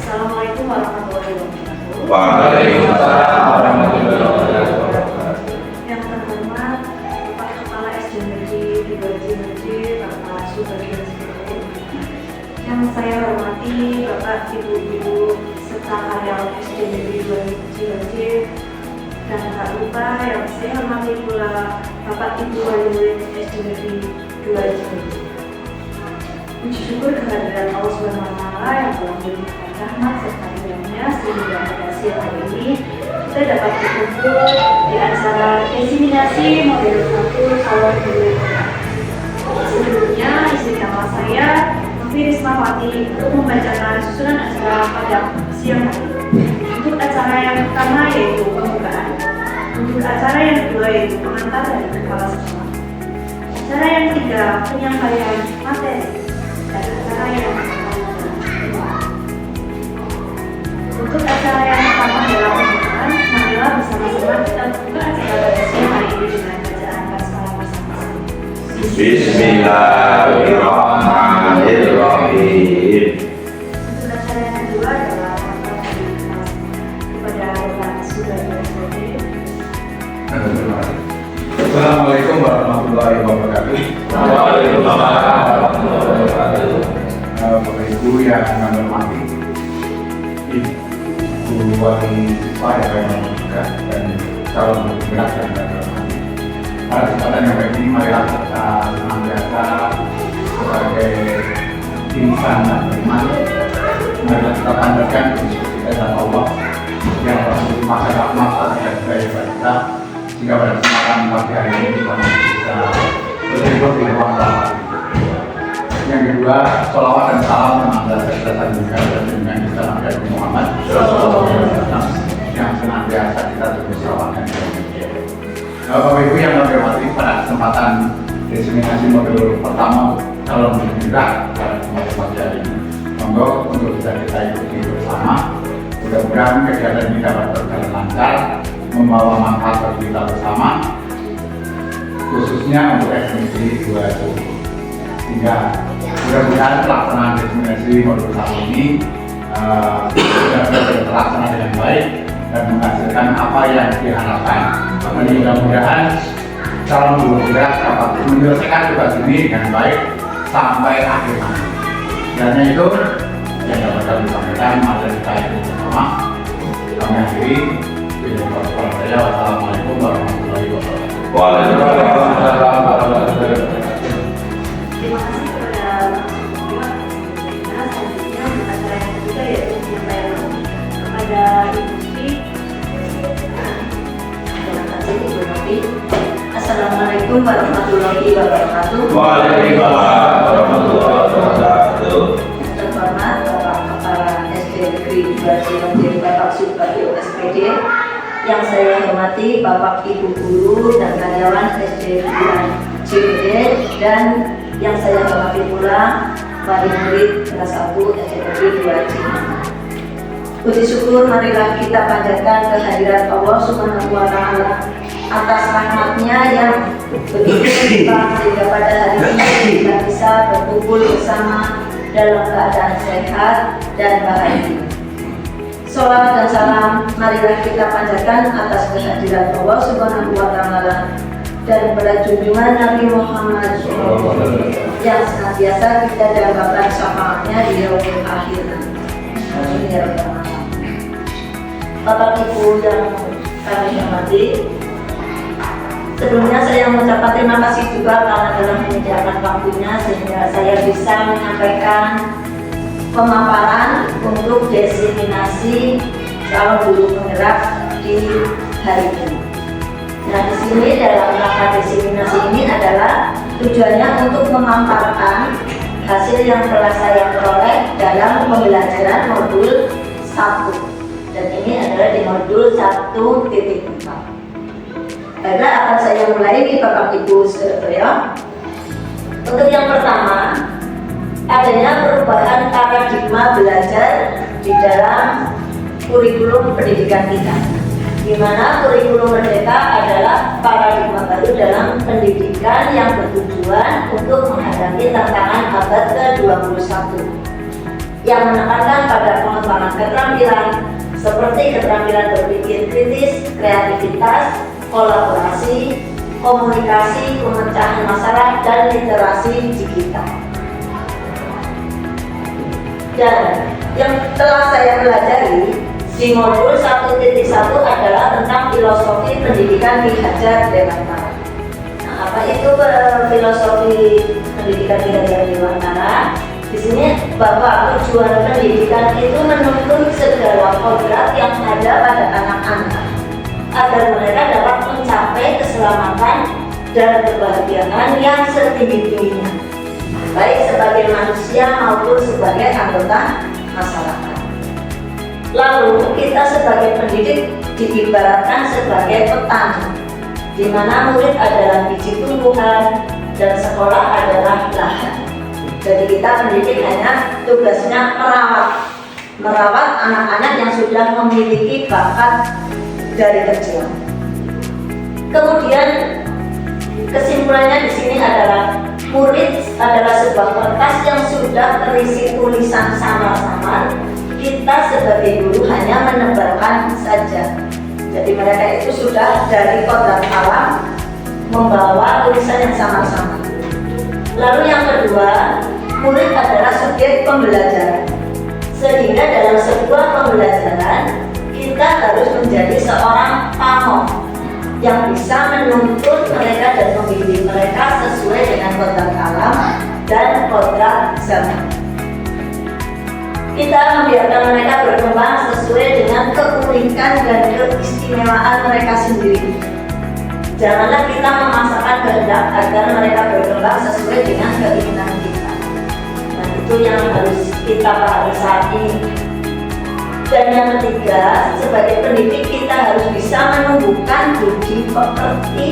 Assalamualaikum warahmatullahi wabarakatuh. Waalaikumsalam warahmatullahi wabarakatuh. Yang terhormat Bapak Kepala SD Negeri 2 Cimahi, Bapak Subagian Sekretari. Yang saya hormati Bapak Ibu-Ibu serta karyawan SD Negeri 2 Cimahi. Dan tak lupa yang saya hormati pula Bapak Ibu wali murid SD Negeri 2 Cimahi. Puji syukur kehadiran Allah SWT yang telah memberikan rahmat serta hidayahnya sehingga pada siang hari ini kita dapat berkumpul di acara diseminasi model 1 calon guru. Sebelumnya izin nama saya Novi Rismawati untuk membacakan susunan acara pada siang hari. Untuk acara yang pertama yaitu pembukaan. Untuk acara yang kedua yaitu pengantar dari kepala sekolah. Acara yang ketiga penyampaian materi. Dan acara yang untuk acara yang pertama adalah pembukaan, marilah bersama-sama kita buka acara pada siang hari ini dengan bacaan basmalah bersama-sama. Bismillahirrahmanirrahim. Untuk acara yang kedua adalah pengantar dari kelas kepada Bapak Subagian Sekretari. Assalamualaikum warahmatullahi wabarakatuh. Waalaikumsalam warahmatullahi wabarakatuh. Bapak Ibu yang kami hormati, Ibu wali siswa yang kami hormati dan calon penggerak yang kami hormati. Pada kesempatan yang baik ini, marilah kita senantiasa sebagai insan dan beriman, marilah kita panjatkan diskusi kita dan Allah yang masa rahmat dan kebaikan kita, sehingga pada kesempatan pagi hari ini kita bisa berlibur di ruang rahmat. Yang kedua, sholawat dan salam menambah kesehatan juga dan dengan kita Nabi Muhammad yang senantiasa kita terus salawatkan. Bapak Ibu yang kami hormati, pada kesempatan diseminasi modul pertama calon penggerak pada kesempatan pagi hari ini, monggo untuk bisa kita ikuti bersama. Mudah-mudahan kegiatan ini dapat berjalan lancar, membawa manfaat bagi kita bersama, khususnya untuk ekspedisi 2 sehingga mudah-mudahan pelaksanaan diseminasi modul 1 ini sudah terlaksana dengan baik dan menghasilkan apa yang diharapkan. Mudah-mudahan calon guru penggerak dapat menyelesaikan tugas ini dengan baik sampai akhir nanti. Karena itu yang dapat kami sampaikan materi kita itu bersama. Kami akhiri. Wassalamualaikum warahmatullahi wabarakatuh. Waalaikumsalam warahmatullahi wabarakatuh. Terima kasih kepada Bapak Ibu. Selanjutnya untuk acara yang ketiga yaitu penyampaian kepada Ibu Sri. Terima kasih Ibu Novi. Assalamualaikum warahmatullahi wabarakatuh. Waalaikumsalam warahmatullahi wabarakatuh. Terhormat Bapak Kepala SD Negeri 2 Cimahi, Bapak Subagian Sekretari. Yang saya hormati Bapak Ibu guru dan karyawan SD 2 Cimahi dan yang saya hormati pula wali murid kelas 1 SD Negeri 2 Cimahi. Puji syukur marilah kita panjatkan kehadirat Allah Subhanahu wa Ta'ala atas rahmat-Nya yang begitu melimpah sehingga pada hari ini kita bisa berkumpul bersama dalam keadaan sehat dan bahagia. Sholawat dan salam marilah kita panjatkan atas kehadirat Allah Subhanahu wa Ta'ala dan pada junjungan Nabi Muhammad yang senantiasa kita dambakan syafaatnya di yaumil akhir. Amin ya rabbal alamin. Bapak Ibu yang kami hormati, sebelumnya saya mengucapkan terima kasih juga karena telah menyediakan waktunya sehingga saya bisa menyampaikan pemaparan untuk diseminasi calon guru penggerak di hari ini. Nah, di sini dalam rangka diseminasi ini adalah tujuannya untuk memaparkan hasil yang telah saya peroleh dalam pembelajaran modul 1. Dan ini adalah di modul 1.4. Baiklah, akan saya mulai nih Bapak Ibu saudara. Untuk yang pertama, adanya perubahan paradigma belajar di dalam kurikulum pendidikan kita, di mana kurikulum merdeka adalah paradigma baru dalam pendidikan yang bertujuan untuk menghadapi tantangan abad ke-21 yang menekankan pada pengembangan keterampilan seperti keterampilan berpikir kritis, kreativitas, kolaborasi, komunikasi, pemecahan masalah, dan literasi digital. Dan yang telah saya pelajari di modul 1.1 adalah tentang filosofi pendidikan Ki Hajar Dewantara. Nah, apa itu filosofi pendidikan Ki Hajar Dewantara? Di sini bahwa tujuan pendidikan itu menuntun segala kodrat yang ada pada anak-anak agar mereka dapat mencapai keselamatan dan kebahagiaan yang setinggi-tingginya, baik sebagai manusia maupun sebagai anggota masyarakat. Lalu kita sebagai pendidik diibaratkan sebagai petani, di mana murid adalah biji tumbuhan dan sekolah adalah lahan. Jadi kita pendidik hanya tugasnya merawat anak-anak yang sudah memiliki bakat dari kecil. Kemudian kesimpulannya di sini adalah murid adalah sebuah kertas yang sudah terisi tulisan samar-samar. Kita sebagai guru hanya menebarkan saja. Jadi mereka itu sudah dari kodrat alam membawa tulisan yang samar-samar. Lalu yang kedua, murid adalah subjek pembelajaran. Sehingga dalam sebuah pembelajaran kita harus menjadi seorang pamong yang bisa menuntun mereka dan membimbing mereka sesuai dengan kodrat alam dan kodrat zaman. Kita membiarkan mereka berkembang sesuai dengan keunikan dan keistimewaan mereka sendiri. Janganlah kita memaksakan kehendak agar mereka berkembang sesuai dengan keinginan kita. Nah, itu yang harus kita pahami saat ini. Dan yang ketiga, sebagai pendidik kita harus bisa menumbuhkan budi pekerti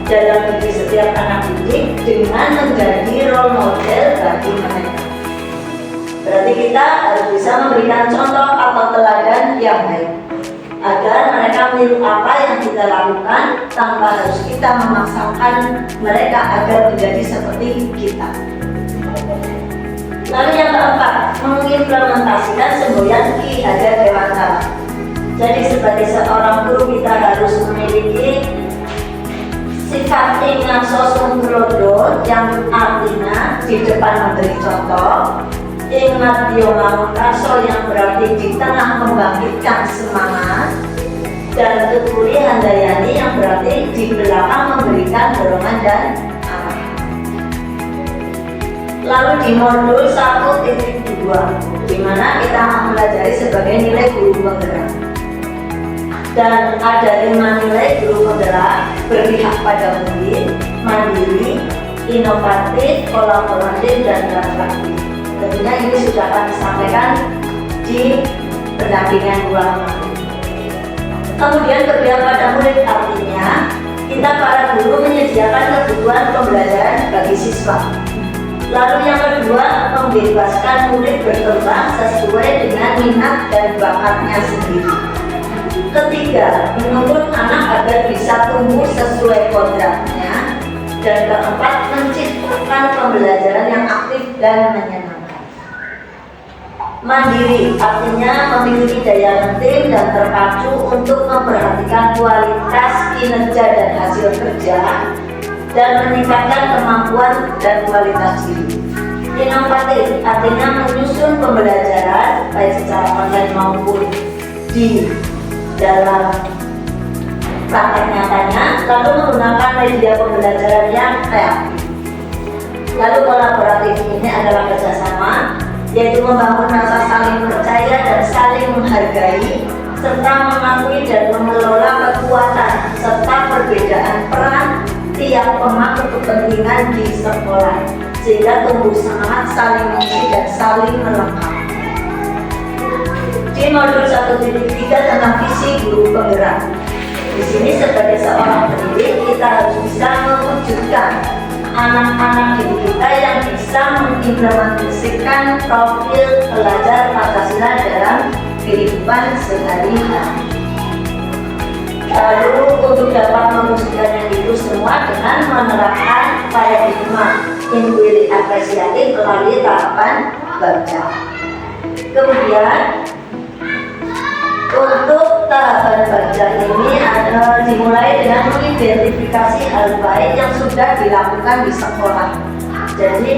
dalam diri setiap anak didik dengan menjadi role model bagi mereka. Berarti kita harus bisa memberikan contoh atau teladan yang baik agar mereka meniru apa yang kita lakukan tanpa harus kita memaksakan mereka agar menjadi seperti kita. Lalu yang keempat, mengimplementasikan semboyan Ki Hajar Dewantara. Jadi sebagai seorang guru kita harus memiliki sifat ingat sosum brodo yang artinya di depan memberi contoh, ingat diomangun raso yang berarti di tengah membangkitkan semangat, dan tutuli handayani yang berarti di belakang memberikan dorongan dan arahan. Lalu di modul 1.2, di mana kita mempelajari sebagai nilai guru penggerak. Dan ada 5 nilai guru penggerak: berpihak pada murid, mandiri, inovatif, kolaboratif, dan reflektif. Tentunya ini sudah kami sampaikan di pendampingan ulama. Kemudian berpihak pada murid artinya kita para guru menyediakan kebutuhan pembelajaran bagi siswa. Lalu yang kedua, membebaskan murid berkembang sesuai dengan minat dan bakatnya sendiri. Ketiga, menuntut anak agar bisa tumbuh sesuai kodratnya. Dan keempat, menciptakan pembelajaran yang aktif dan menyenangkan. Mandiri artinya memiliki daya renting dan terpacu untuk memperhatikan kualitas kinerja dan hasil kerja dan meningkatkan kemampuan dan kualitas diri. Inovatif artinya menyusun pembelajaran baik secara online maupun di dalam praktek nyatanya, lalu menggunakan media pembelajaran yang kreatif. Lalu kolaboratif ini adalah kerjasama, yaitu membangun rasa saling percaya dan saling menghargai, serta mengakui dan mengelola kekuatan serta perbedaan peran tiap pemangku kepentingan di sekolah, sehingga tumbuh semangat saling mengisi dan saling melengkapi. Di modul 1.3 tentang visi guru penggerak. Di sini sebagai seorang pendidik kita harus bisa mewujudkan anak-anak didik kita yang bisa mengimplementasikan profil pelajar Pancasila dalam kehidupan sehari-hari. Lalu untuk dapat mewujudkan itu semua dengan menerapkan paradigma inquiry apresiatif melalui tahapan baca. Kemudian untuk tahapan baca ini adalah dimulai dengan mengidentifikasi hal baik yang sudah dilakukan di sekolah. Jadi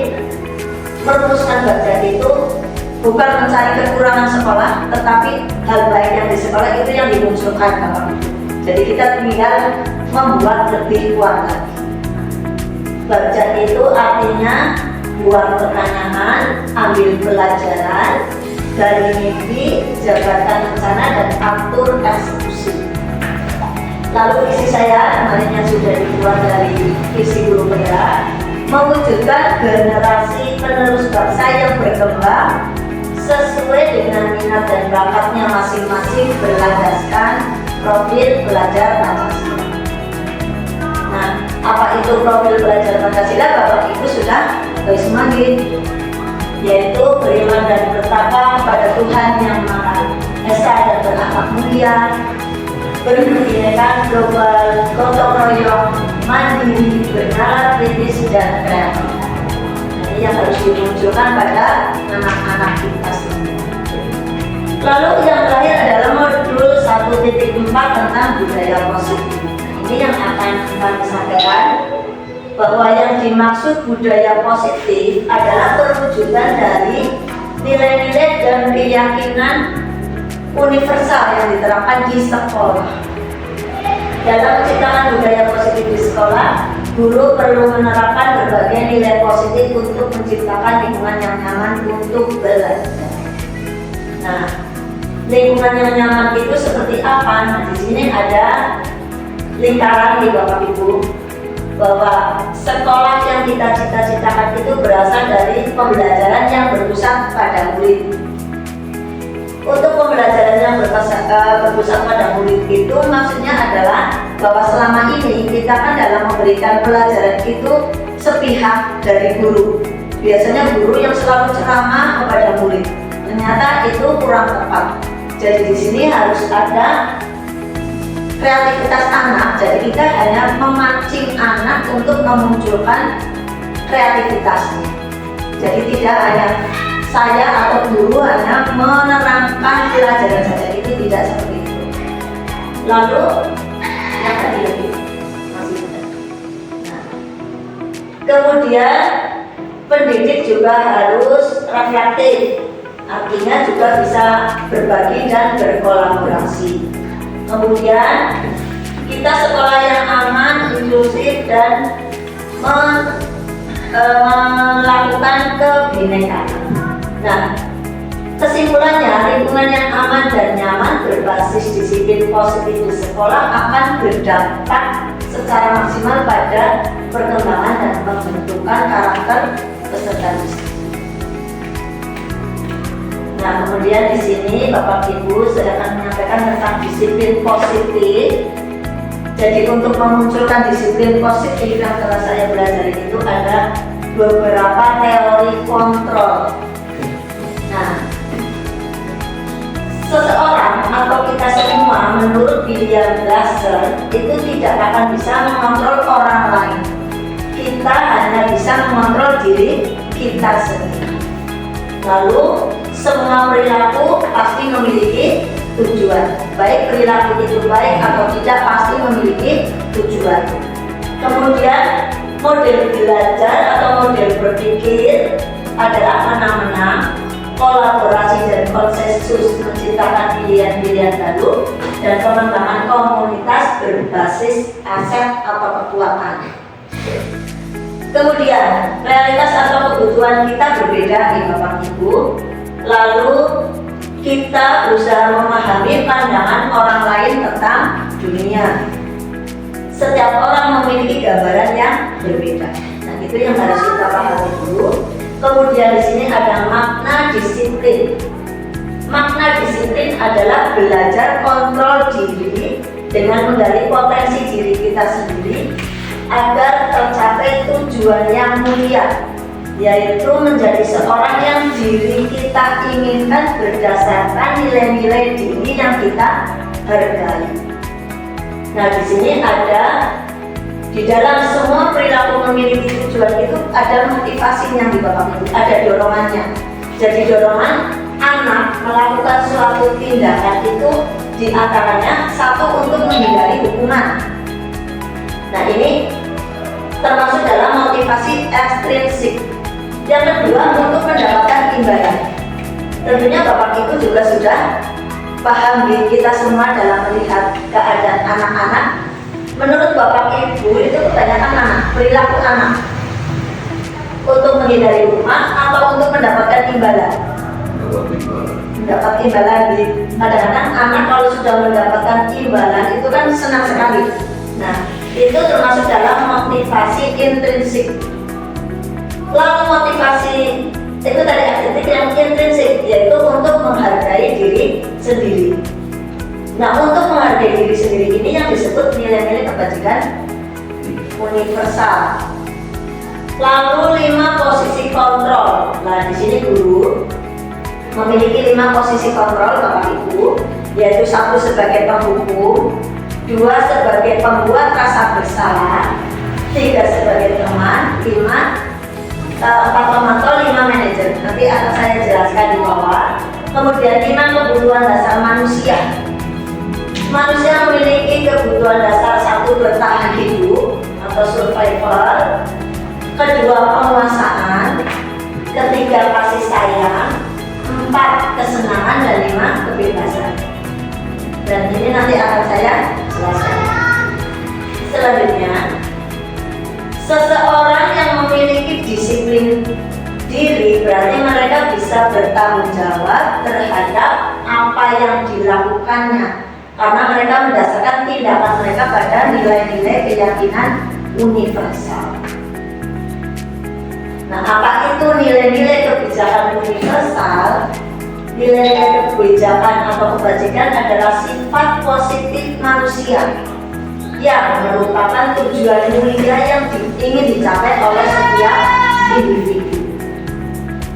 merumuskan baca itu bukan mencari kekurangan sekolah, tetapi hal baik yang di sekolah itu yang dimunculkan Bapak. Jadi kita tinggal membuat lebih kuat lagi. Baca itu artinya buat pertanyaan, ambil pelajaran, dari mimpi, jabatan rencana, dan atur eksekusi. Lalu visi saya kemarin yang sudah dibuat dari visi guru penggerak, mewujudkan generasi penerus bangsa yang berkembang sesuai dengan minat dan bakatnya masing-masing berlandaskan profil pelajar Pancasila. Nah, apa itu profil pelajar Pancasila? Bapak Ibu sudah semakin, yaitu beriman dan bertakwa kepada Tuhan yang Maha Esa dan berakhlak mulia, berpendidikan global, gotong royong, mandiri, bernalar kritis dan kreatif. Ini yang harus dimunculkan pada anak-anak kita semua. Lalu yang terakhir adalah modul 1.4 tentang budaya positif. Ini yang akan kami sampaikan, bahwa yang dimaksud budaya positif adalah perwujudan dari nilai-nilai dan keyakinan universal yang diterapkan di sekolah. Dalam menciptakan budaya positif di sekolah, guru perlu menerapkan berbagai nilai positif untuk menciptakan lingkungan yang nyaman untuk belajar. Nah, lingkungan yang nyaman itu seperti apa? Nah, di sini ada lingkaran di Bapak Ibu, bahwa sekolah yang kita cita-citakan itu berasal dari pembelajaran yang berpusat pada murid. Untuk pembelajaran yang berpusat pada murid itu maksudnya adalah bahwa selama ini kita kan dalam memberikan pelajaran itu sepihak dari guru. Biasanya guru yang selalu ceramah kepada murid. Ternyata itu kurang tepat. Jadi di sini harus ada kreativitas anak. Jadi kita hanya memancing anak untuk memunculkan kreativitasnya. Jadi tidak hanya saya atau guru hanya menerangkan pelajaran saja, itu tidak seperti itu. Lalu yang tadi lagi masih ada. Nah, kemudian pendidik juga harus reflektif, artinya juga bisa berbagi dan berkolaborasi. Kemudian kita sekolah yang aman, inklusif, dan melakukan kebinekaan. Nah, kesimpulannya, lingkungan yang aman dan nyaman berbasis disiplin positif di sekolah akan berdampak secara maksimal pada perkembangan dan pembentukan karakter peserta didik. Nah, kemudian di sini Bapak Ibu saya akan menyampaikan tentang disiplin positif. Jadi untuk memunculkan disiplin positif yang telah saya belajar itu ada beberapa teori kontrol. Nah, seseorang atau kita semua menurut William Glasser itu tidak akan bisa mengontrol orang lain. Kita hanya bisa mengontrol diri kita sendiri. Lalu semua perilaku pasti memiliki tujuan. Baik perilaku itu baik atau tidak pasti memiliki tujuan. Kemudian model belajar atau model berpikir adalah fenomena kolaborasi dan konsensus menciptakan pilihan-pilihan baru dan pengembangan komunitas berbasis aset atau kekuatan. Kemudian realitas atau kebutuhan kita berbeda nih Bapak Ibu. Lalu kita berusaha memahami pandangan orang lain tentang dunia. Setiap orang memiliki gambaran yang berbeda. Nah, itu yang harus kita pahami dulu. Kemudian di sini ada makna disiplin. Makna disiplin adalah belajar kontrol diri dengan menggali potensi diri kita sendiri agar tercapai tujuan yang mulia, yaitu menjadi seorang yang diri kita inginkan berdasarkan nilai-nilai diri yang kita hargai. Nah, di sini ada di dalam semua perilaku memiliki tujuan itu ada motivasinya di Bapak Ibu, ada dorongannya. Jadi dorongan anak melakukan suatu tindakan itu diantaranya satu untuk menghindari hukuman. Nah, ini termasuk dalam motivasi ekstrinsik. Yang kedua untuk mendapatkan imbalan. Tentunya Bapak Ibu juga sudah paham kita semua dalam melihat keadaan anak-anak. Menurut Bapak Ibu itu kebanyakan anak, perilaku anak untuk menghindari hukuman atau untuk mendapatkan imbalan. Mendapat imbalan. Kadang-kadang anak kalau sudah mendapatkan imbalan itu kan senang sekali. Nah, itu termasuk dalam motivasi intrinsik. Lalu motivasi itu tadi aktivitas yang intrinsik, yaitu untuk menghargai diri sendiri. Nah, untuk menghargai diri sendiri ini yang disebut nilai-nilai kebajikan universal. Lalu 5 posisi kontrol. Nah, di sini guru memiliki 5 posisi kontrol Bapak Ibu, yaitu 1 sebagai penghukum, 2 sebagai pembuat rasa bersalah, 3 sebagai teman, 4 pemantau, 5 manajer. Nanti akan saya jelaskan di bawah. Kemudian 5 kebutuhan dasar manusia. Manusia memiliki kebutuhan dasar 1 bertahan hidup atau survival, 2 penguasaan, 3 kasih sayang, 4 kesenangan, dan 5 kebebasan. Dan ini nanti akan saya jelaskan. Selanjutnya, seseorang yang memiliki disiplin diri berarti mereka bisa bertanggung jawab terhadap apa yang dilakukannya, karena mereka mendasarkan tindakan mereka pada nilai-nilai keyakinan universal. Nah, apa itu nilai-nilai kebijakan universal? Nilai-nilai kebijakan atau kebajikan adalah sifat positif manusia yang merupakan tujuan mulia yang ingin dicapai oleh setiap individu.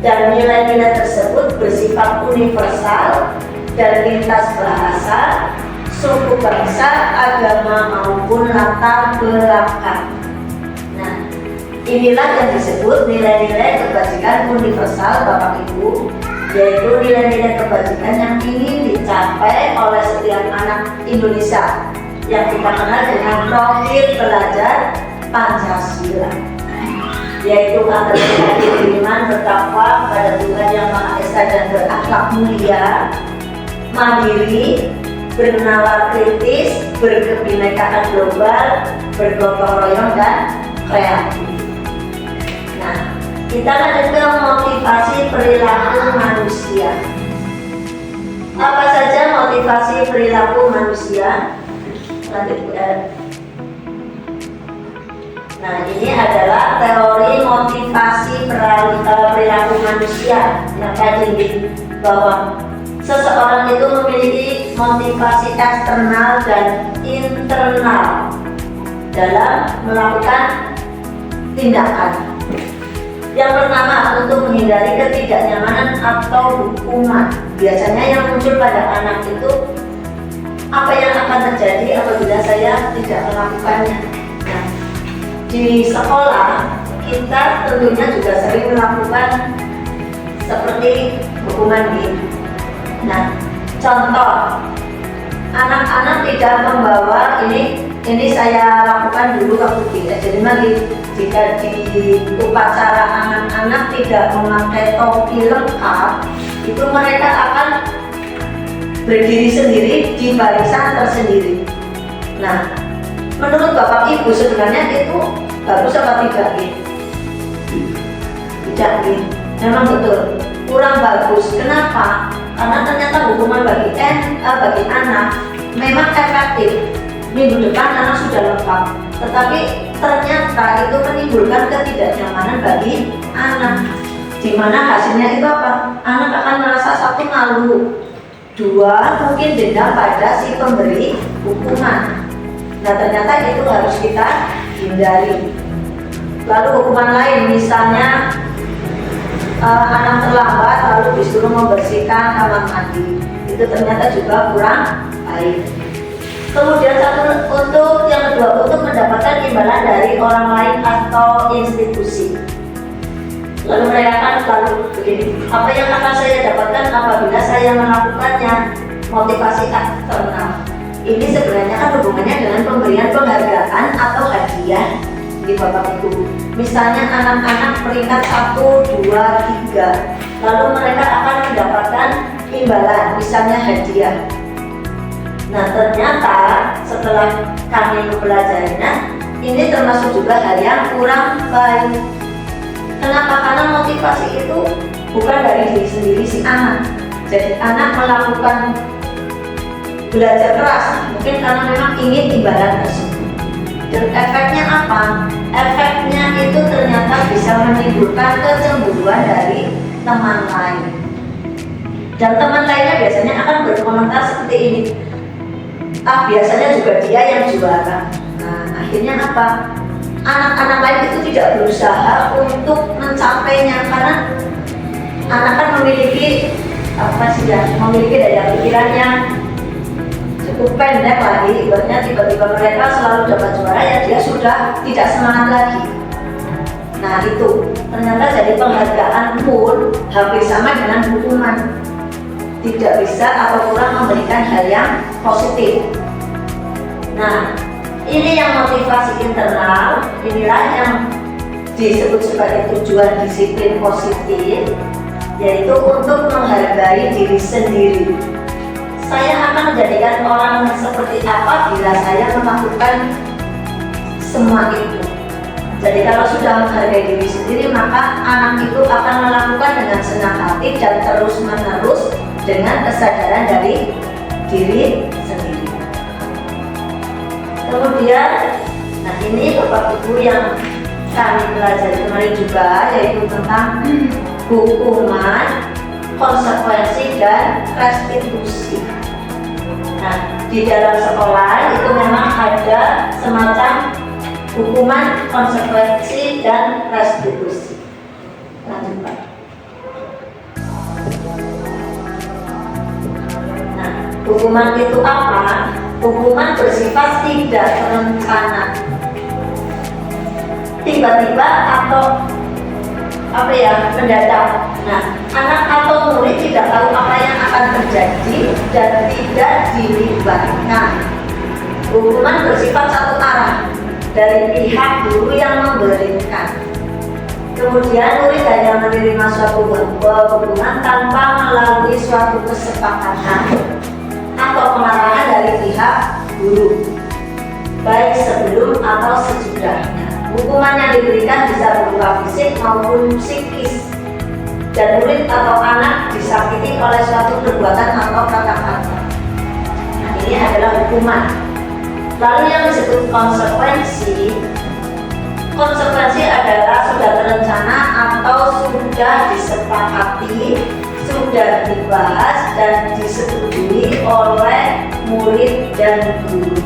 Dan nilai-nilai tersebut bersifat universal dan lintas bahasa, suku bangsa, agama maupun latar belakang. Nah, inilah yang disebut nilai-nilai kebajikan universal Bapak Ibu, yaitu nilai-nilai kebajikan yang ingin dicapai oleh setiap anak Indonesia yang kita kenal dengan profil belajar Pancasila, yaitu atas beriman, bertakwa kepada Tuhan Yang Maha Esa dan berakhlak mulia, mandiri, bernalar kritis, berkebinekaan global, bergotong royong, dan kreatif. Nah, kita lanjut ke motivasi perilaku manusia. Apa saja motivasi perilaku manusia? Lanjut Nah, ini adalah teori motivasi perilaku manusia yang tadi di bawah. Seseorang itu memiliki motivasi eksternal dan internal dalam melakukan tindakan. Yang pertama, untuk menghindari ketidaknyamanan atau hukuman. Biasanya yang muncul pada anak itu, apa yang akan terjadi apabila saya tidak melakukannya. Nah, di sekolah kita tentunya juga sering melakukan seperti hukuman ini. Nah, contoh, anak-anak tidak membawa ini saya lakukan dulu waktu di SMA. Jika di upacara anak-anak tidak memakai topi lengkap, itu mereka akan berdiri sendiri di barisan tersendiri. Nah, menurut Bapak Ibu sebenarnya itu bagus apa tidak? Tidak, memang betul kurang bagus. Kenapa? Karena ternyata hukuman bagi anak memang efektif. Minggu depan anak sudah lengkap, tetapi ternyata itu menimbulkan ketidaknyamanan bagi anak, di mana hasilnya itu apa? Anak akan merasa satu, malu, dua, mungkin dendam pada si pemberi hukuman. Nah, ternyata itu harus kita hindari. Lalu hukuman lain, misalnya anak terlambat lalu disuruh membersihkan kamar mandi, itu ternyata juga kurang baik. Kemudian untuk yang kedua, untuk mendapatkan imbalan dari orang lain atau institusi. Lalu mereka akan selalu begini, apa yang akan saya dapatkan apabila saya melakukannya? Motivasi eksternal. Ini sebenarnya kan hubungannya dengan pemberian penghargaan atau hadiah di Bapak Ibu. Misalnya anak-anak peringkat 1, 2, 3, lalu mereka akan mendapatkan imbalan, misalnya hadiah. Nah, ternyata setelah kami mempelajarinya, ini termasuk juga hal yang kurang baik. Kenapa? Karena motivasi itu bukan dari diri sendiri si anak. Jadi anak melakukan belajar keras mungkin karena memang ingin imbalan tersebut. Dan efeknya apa? Efeknya itu ternyata bisa menimbulkan kecemburuan dari teman lain. Dan teman lainnya biasanya akan berkomentar seperti ini, biasanya juga dia yang juara. Nah, akhirnya apa? Anak-anak lain itu tidak berusaha untuk mencapainya, karena anak kan memiliki memiliki daya pikiran yang cukup pendek lagi. Ibaratnya tiba-tiba mereka selalu dapat juara, ya dia sudah tidak semangat lagi. Nah, itu ternyata jadi penghargaan pun hampir sama dengan hukuman. Tidak bisa atau kurang memberikan hal yang positif. Nah, ini yang motivasi internal, inilah yang disebut sebagai tujuan disiplin positif, yaitu untuk menghargai diri sendiri. Saya akan menjadikan orang seperti apa bila saya melakukan semua itu. Jadi kalau sudah menghargai diri sendiri, maka anak itu akan melakukan dengan senang hati dan terus-menerus dengan kesadaran dari diri sendiri. Kemudian, nah ini Bapak Ibu yang kami pelajari kemarin juga, yaitu tentang hukuman, konsekuensi, dan restitusi. Nah, di dalam sekolah itu memang ada semacam hukuman, konsekuensi, dan restitusi. Lanjut Pak. Nah, hukuman itu apa? Hukuman bersifat tidak terencana, tiba-tiba atau mendadak. Nah, anak atau murid tidak tahu apa yang akan terjadi dan tidak dilibatkan. Hukuman bersifat satu arah dari pihak guru yang memberikan. Kemudian murid hanya menerima suatu hukuman tanpa melalui suatu kesepakatan atau pengarahan dari pihak guru, baik sebelum atau sesudahnya. Hukuman yang diberikan bisa berupa fisik maupun psikis, dan murid atau anak disakiti oleh suatu perbuatan atau kata-kata. Nah, ini adalah hukuman. Lalu yang disebut konsekuensi. Konsekuensi adalah sudah terencana atau sudah disepakati, sudah dibahas dan disetujui oleh murid dan guru.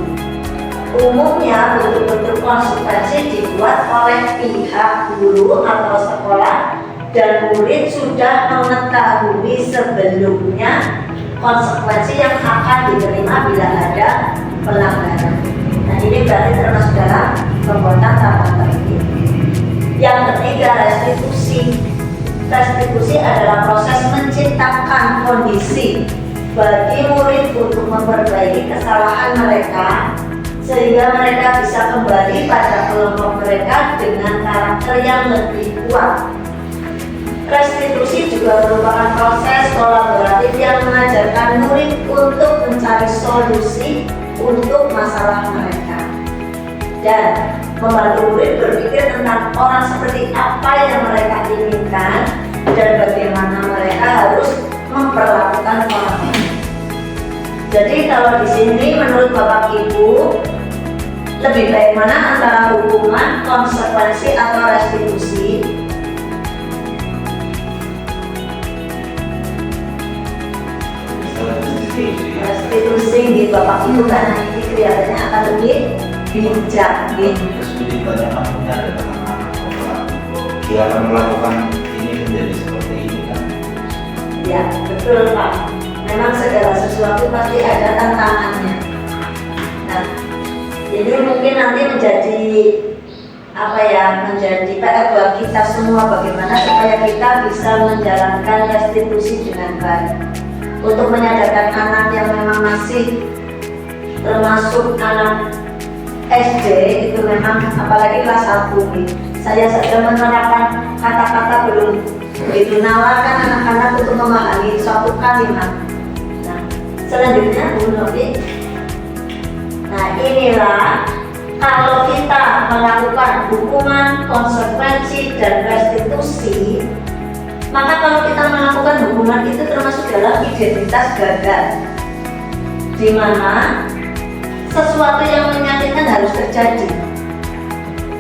umumnya bentuk-bentuk konsekuensi dibuat oleh pihak guru atau sekolah dan murid sudah mengetahui sebelumnya konsekuensi yang akan diterima bila ada pelanggaran. Nah, ini berarti termasuk dalam pembuatan tata tertib. Yang ketiga, restitusi. Restitusi adalah proses menciptakan kondisi bagi murid untuk memperbaiki kesalahan mereka sehingga mereka bisa kembali pada kelompok mereka dengan karakter yang lebih kuat. Restitusi juga merupakan proses kolaboratif yang mengajarkan murid untuk mencari solusi untuk masalah mereka dan membantu murid berpikir tentang orang seperti apa yang mereka inginkan dan bagaimana mereka harus memperlakukan orang lain. Jadi kalau di sini menurut Bapak Ibu lebih baik mana antara hukuman, konsekuensi atau restitusi? Restitusi di Bapak Ibu karena ini kelihatannya akan lebih bijak gitu. Kesulitannya namanya adalah anak-anak. Dia akan melakukan ini menjadi seperti ini kan? Ya, betul Pak. Memang segala sesuatu pasti ada tantangannya. Nah, ini mungkin nanti menjadi menjadi PR buat kita semua bagaimana supaya kita bisa menjalankan restitusi dengan baik. Untuk menyadarkan anak yang memang masih termasuk anak SD itu memang apalagi kelas 1 nih. Saya saja menerapkan kata-kata belum begitu nalarkan anak-anak untuk memahami suatu kalimat. Nah, selanjutnya Bu Novi. Nah, inilah kalau kita melakukan hukuman, konsekuensi, dan restitusi, maka kalau kita melakukan hukuman itu termasuk dalam identitas gagal, di mana sesuatu yang menyakitkan harus terjadi.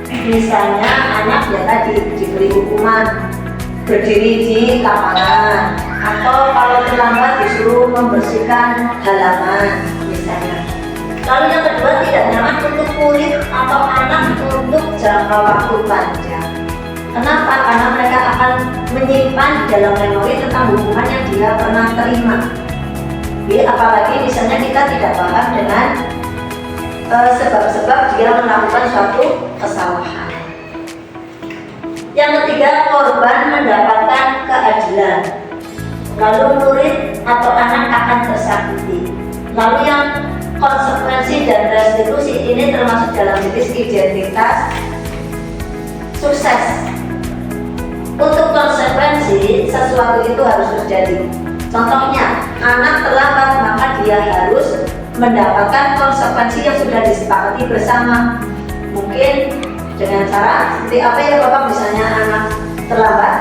Misalnya anak ya tadi diberi hukuman berdiri di lapangan, atau kalau terlambat disuruh membersihkan halaman misalnya. Lalu yang kedua, tidak nyaman untuk murid atau anak untuk jangka waktu panjang. Kenapa? Karena mereka akan menyimpan di dalam memori tentang hukuman yang dia pernah terima. Jadi apalagi misalnya kita tidak paham dengan sebab-sebab dia melakukan suatu kesalahan. Yang ketiga, korban mendapatkan keadilan. Lalu murid atau anak akan tersakiti. Lalu yang konsekuensi dan restitusi ini termasuk dalam jenis identitas sukses. Untuk konsekuensi, sesuatu itu harus terjadi. Contohnya, anak terlambat maka dia harus mendapatkan konsekuensi yang sudah disepakati bersama. Mungkin dengan cara seperti apa ya Bapak, misalnya anak terlambat,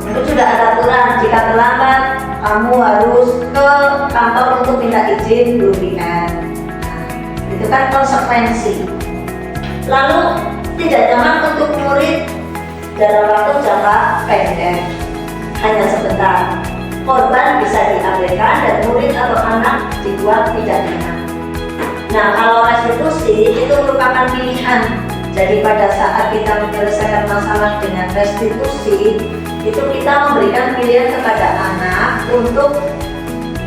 itu sudah ada aturan, jika terlambat kamu harus ke kantor untuk minta izin guru PN. Nah, itu kan konsekuensi. Lalu tidak nyaman untuk murid dalam waktu jangka pendek, hanya sebentar. Korban bisa diabaikan dan murid atau anak dibuat tidak nyaman. Nah, kalau restitusi itu merupakan pilihan. Jadi pada saat kita menyelesaikan masalah dengan restitusi, itu kita memberikan pilihan kepada anak untuk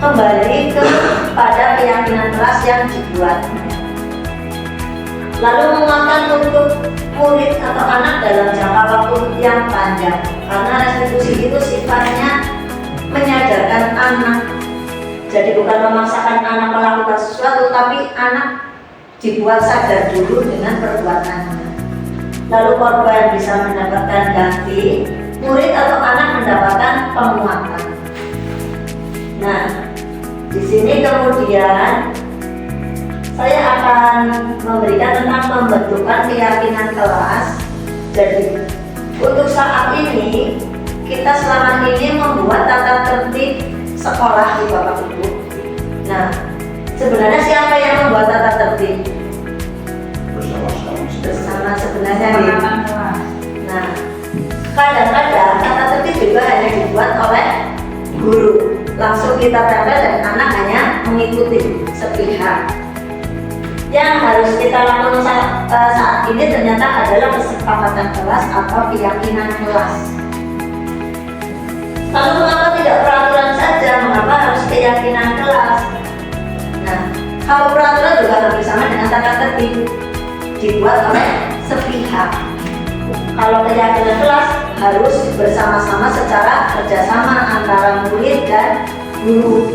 kembali kepada keyakinan keras yang dibuat. Lalu menguatkan untuk murid atau anak dalam jangka waktu yang panjang, karena restitusi itu sifatnya menyadarkan anak. Jadi bukan memaksakan anak melakukan sesuatu, tapi anak dibuat sadar dulu dengan perbuatannya. Lalu korban bisa mendapatkan ganti, murid atau anak mendapatkan penguatan. Nah, di sini kemudian saya akan memberikan tentang pembentukan keyakinan kelas. Jadi untuk saat ini kita selama ini membuat tata tertib sekolah di Bapak Ibu. Nah, sebenarnya siapa yang membuat tata tertib? Bersama sebenarnya nih. Nah, kadang-kadang tata tertib juga hanya dibuat oleh guru, langsung kita tempel dan anak hanya mengikuti sepihak. Yang harus kita lakukan saat ini ternyata adalah kesepakatan kelas atau keyakinan kelas. Lalu mengapa tidak peraturan saja? Mengapa harus keyakinan kelas? Nah, kalau peraturan juga hampir sama dengan tata tertib, dibuat oleh sepihak. Kalau keyakinan kelas harus bersama-sama secara kerjasama antara murid dan guru.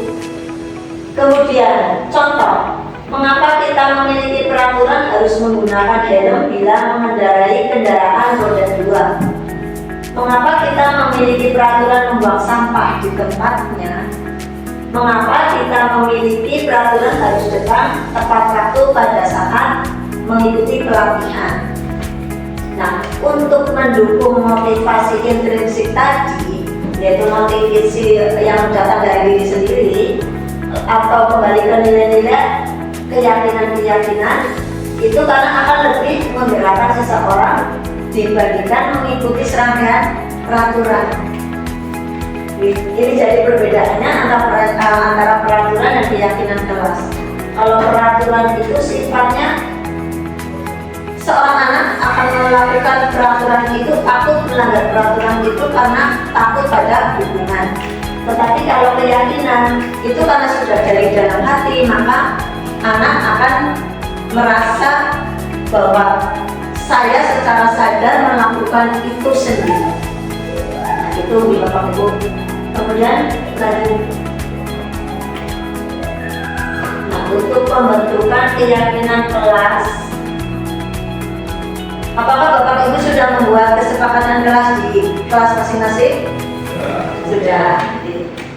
Kemudian contoh, mengapa kita memiliki peraturan harus menggunakan helm bila mengendarai kendaraan roda 2? Mengapa kita memiliki peraturan membuang sampah di tempatnya? Mengapa kita memiliki peraturan harus datang tepat waktu pada saat mengikuti pelatihan? Nah, untuk mendukung motivasi intrinsik tadi, yaitu motivasi yang datang dari diri sendiri, atau kembali ke nilai-nilai keyakinan-keyakinan, itu karena akan lebih menggerakkan seseorang dibandingkan mengikuti serangkaian peraturan. Ini jadi perbedaannya antara peraturan dan keyakinan kelas. Kalau peraturan itu sifatnya seorang anak akan melakukan peraturan itu, takut melanggar peraturan itu karena takut pada hubungan. Tetapi kalau keyakinan itu karena sudah dari dalam hati, maka anak akan merasa bahwa saya secara sadar melakukan itu sendiri. Nah, itu Bapak Ibu. Kemudian lanjut. Nah, untuk pembentukan keyakinan kelas, apakah Bapak Ibu sudah membuat kesepakatan kelas di kelas masing-masing? Sudah.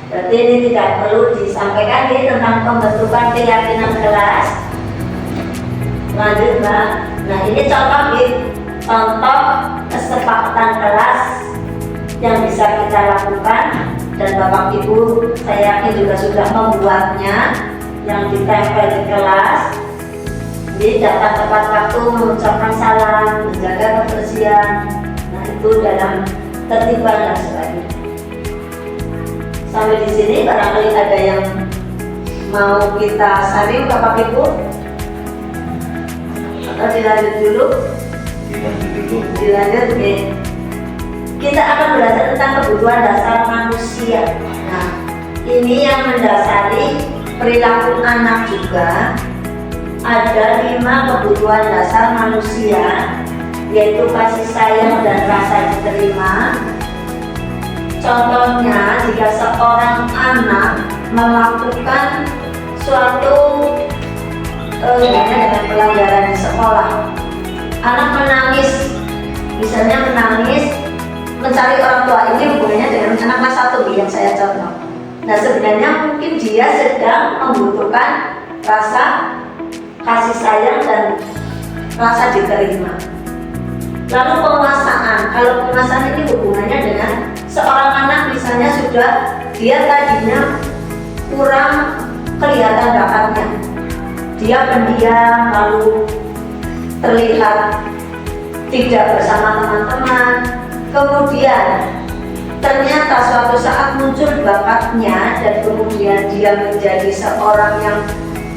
Berarti ini tidak perlu disampaikan tentang pembentukan keyakinan kelas. Lanjut, Mbak. Nah, ini contoh kesepakatan kelas yang bisa kita lakukan, dan Bapak Ibu saya yakin juga sudah membuatnya, yang ditempel di kelas. Jadi datang tepat waktu, mengucapkan salam, menjaga kebersihan. Nah, itu dalam tertiban dan sebagainya. Sampai di sini barangkali ada yang mau kita saring, Bapak Ibu, atau dilanjut dulu? Dilanjut, oke. Kita akan belajar tentang kebutuhan dasar manusia. Nah, ini yang mendasari perilaku anak juga. Ada 5 kebutuhan dasar manusia, yaitu kasih sayang dan rasa diterima. Contohnya, jika seorang anak melakukan suatu dengan pelanggaran di sekolah, anak menangis, misalnya menangis mencari orang tua, ini hubungannya dengan anak kelas 1 yang saya contoh. Nah, sebenarnya mungkin dia sedang membutuhkan rasa kasih sayang dan rasa diterima. Lalu penguasaan, kalau penguasaan ini hubungannya dengan seorang anak misalnya sudah dia tadinya kurang kelihatan bakatnya, dia pendiam, lalu terlihat tidak bersama teman-teman, kemudian ternyata suatu saat muncul bakatnya dan kemudian dia menjadi seorang yang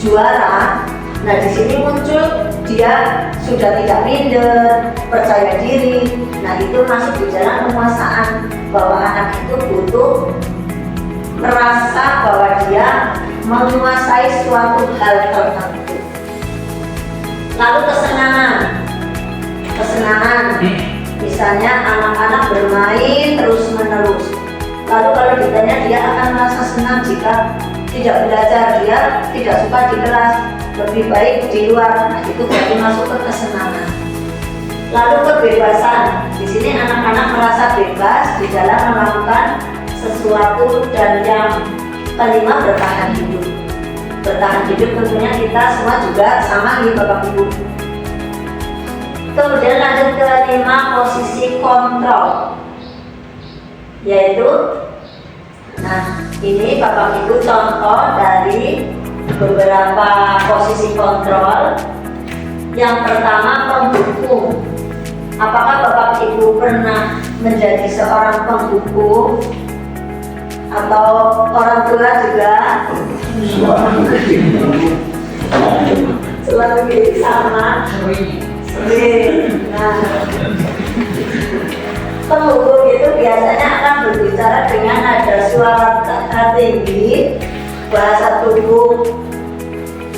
juara. Nah, di sini muncul dia sudah tidak minder, percaya diri. Nah, itu masuk di dalam penguasaan, bahwa anak itu butuh merasa bahwa dia menguasai suatu hal tertentu. Lalu kesenangan, misalnya anak-anak bermain terus-menerus. Lalu kalau ditanya, dia akan merasa senang jika tidak belajar, dia tidak suka di kelas, lebih baik di luar. Nah, itu berarti masuk ke kesenangan. Lalu kebebasan, di sini anak-anak merasa bebas di dalam melakukan sesuatu. Dan yang kelima, bertahan hidup. Bertahan hidup tentunya kita semua juga sama nih Bapak Ibu. Kemudian lanjut ke 5, posisi kontrol, yaitu, nah ini Bapak Ibu contoh dari beberapa posisi kontrol. Yang pertama, penghukum. Apakah Bapak Ibu pernah menjadi seorang penghukum? Atau orang tua juga? selalu sama. Sering. Nah, penghukum itu biasanya akan berbicara dengan nada suara tinggi, bahasa tubuh,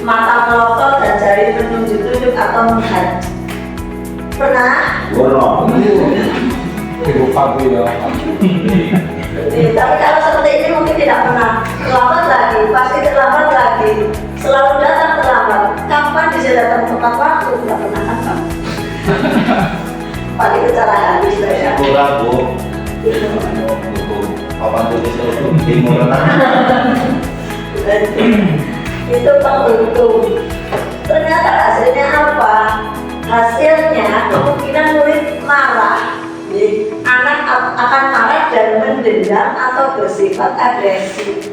mata melotot dan jari menunjuk-nunjuk atau menghadap. Pernah? Borong. Ibu Fabi ya. Tapi kalau seperti ini mungkin tidak pernah. Terlambat lagi, pasti terlambat lagi. Selalu datang terlambat. Kapan bisa datang tepat waktu? Tidak pernah datang. Paling bicara habis saja. Kurang bu. Papan tulis itu timur Itu penghitung. Ternyata hasilnya apa? Hasilnya kemungkinan murid marah. Anak akan marah dan mendendam atau bersifat agresif.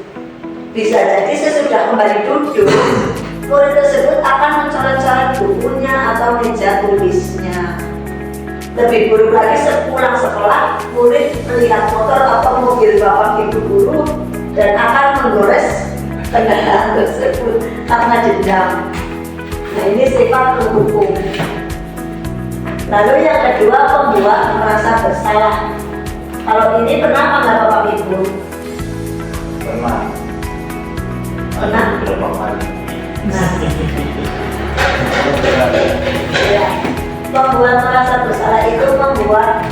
Bisa jadi sesudah kembali duduk, murid tersebut akan mencoret-coret bukunya atau meja tulisnya. Lebih buruk lagi sepulang sekolah, murid melihat motor atau mobil bapak ibu guru dan akan menggores kendaraan tersebut karena dendam. Nah, ini sifat penghukum. Lalu yang kedua, pembuat merasa bersalah. Kalau ini pernah nggak bapak ibu? pernah. Pernah? Berapa kali? Nah, ya. Pembuat merasa bersalah itu membuat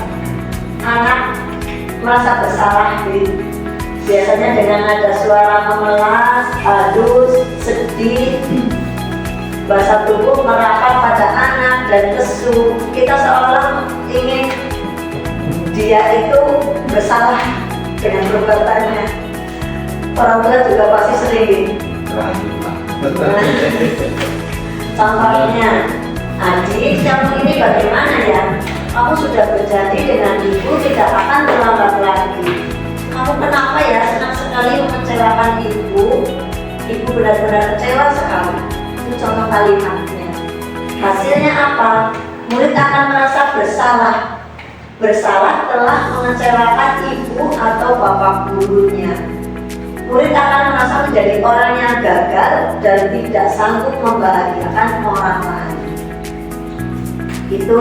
anak merasa bersalah, biasanya dengan nada suara memelas, halus, sedih, bahasa tubuh merapat pada anak dan lesu. Kita seolah ingin dia itu bersalah dengan perbuatannya. Orang tua juga pasti sering. Contohnya, adik, kamu ini bagaimana ya? Kamu sudah berjanji dengan ibu tidak akan terlambat lagi. Kamu kenapa ya senang sekali mengecewakan ibu? Ibu benar-benar kecewa sekali. Itu contoh kalimatnya. Hasilnya apa? Murid akan merasa bersalah. Bersalah telah mengecewakan ibu atau bapak gurunya. Murid akan merasa menjadi orang yang gagal dan tidak sanggup membahagiakan orang lain. Itu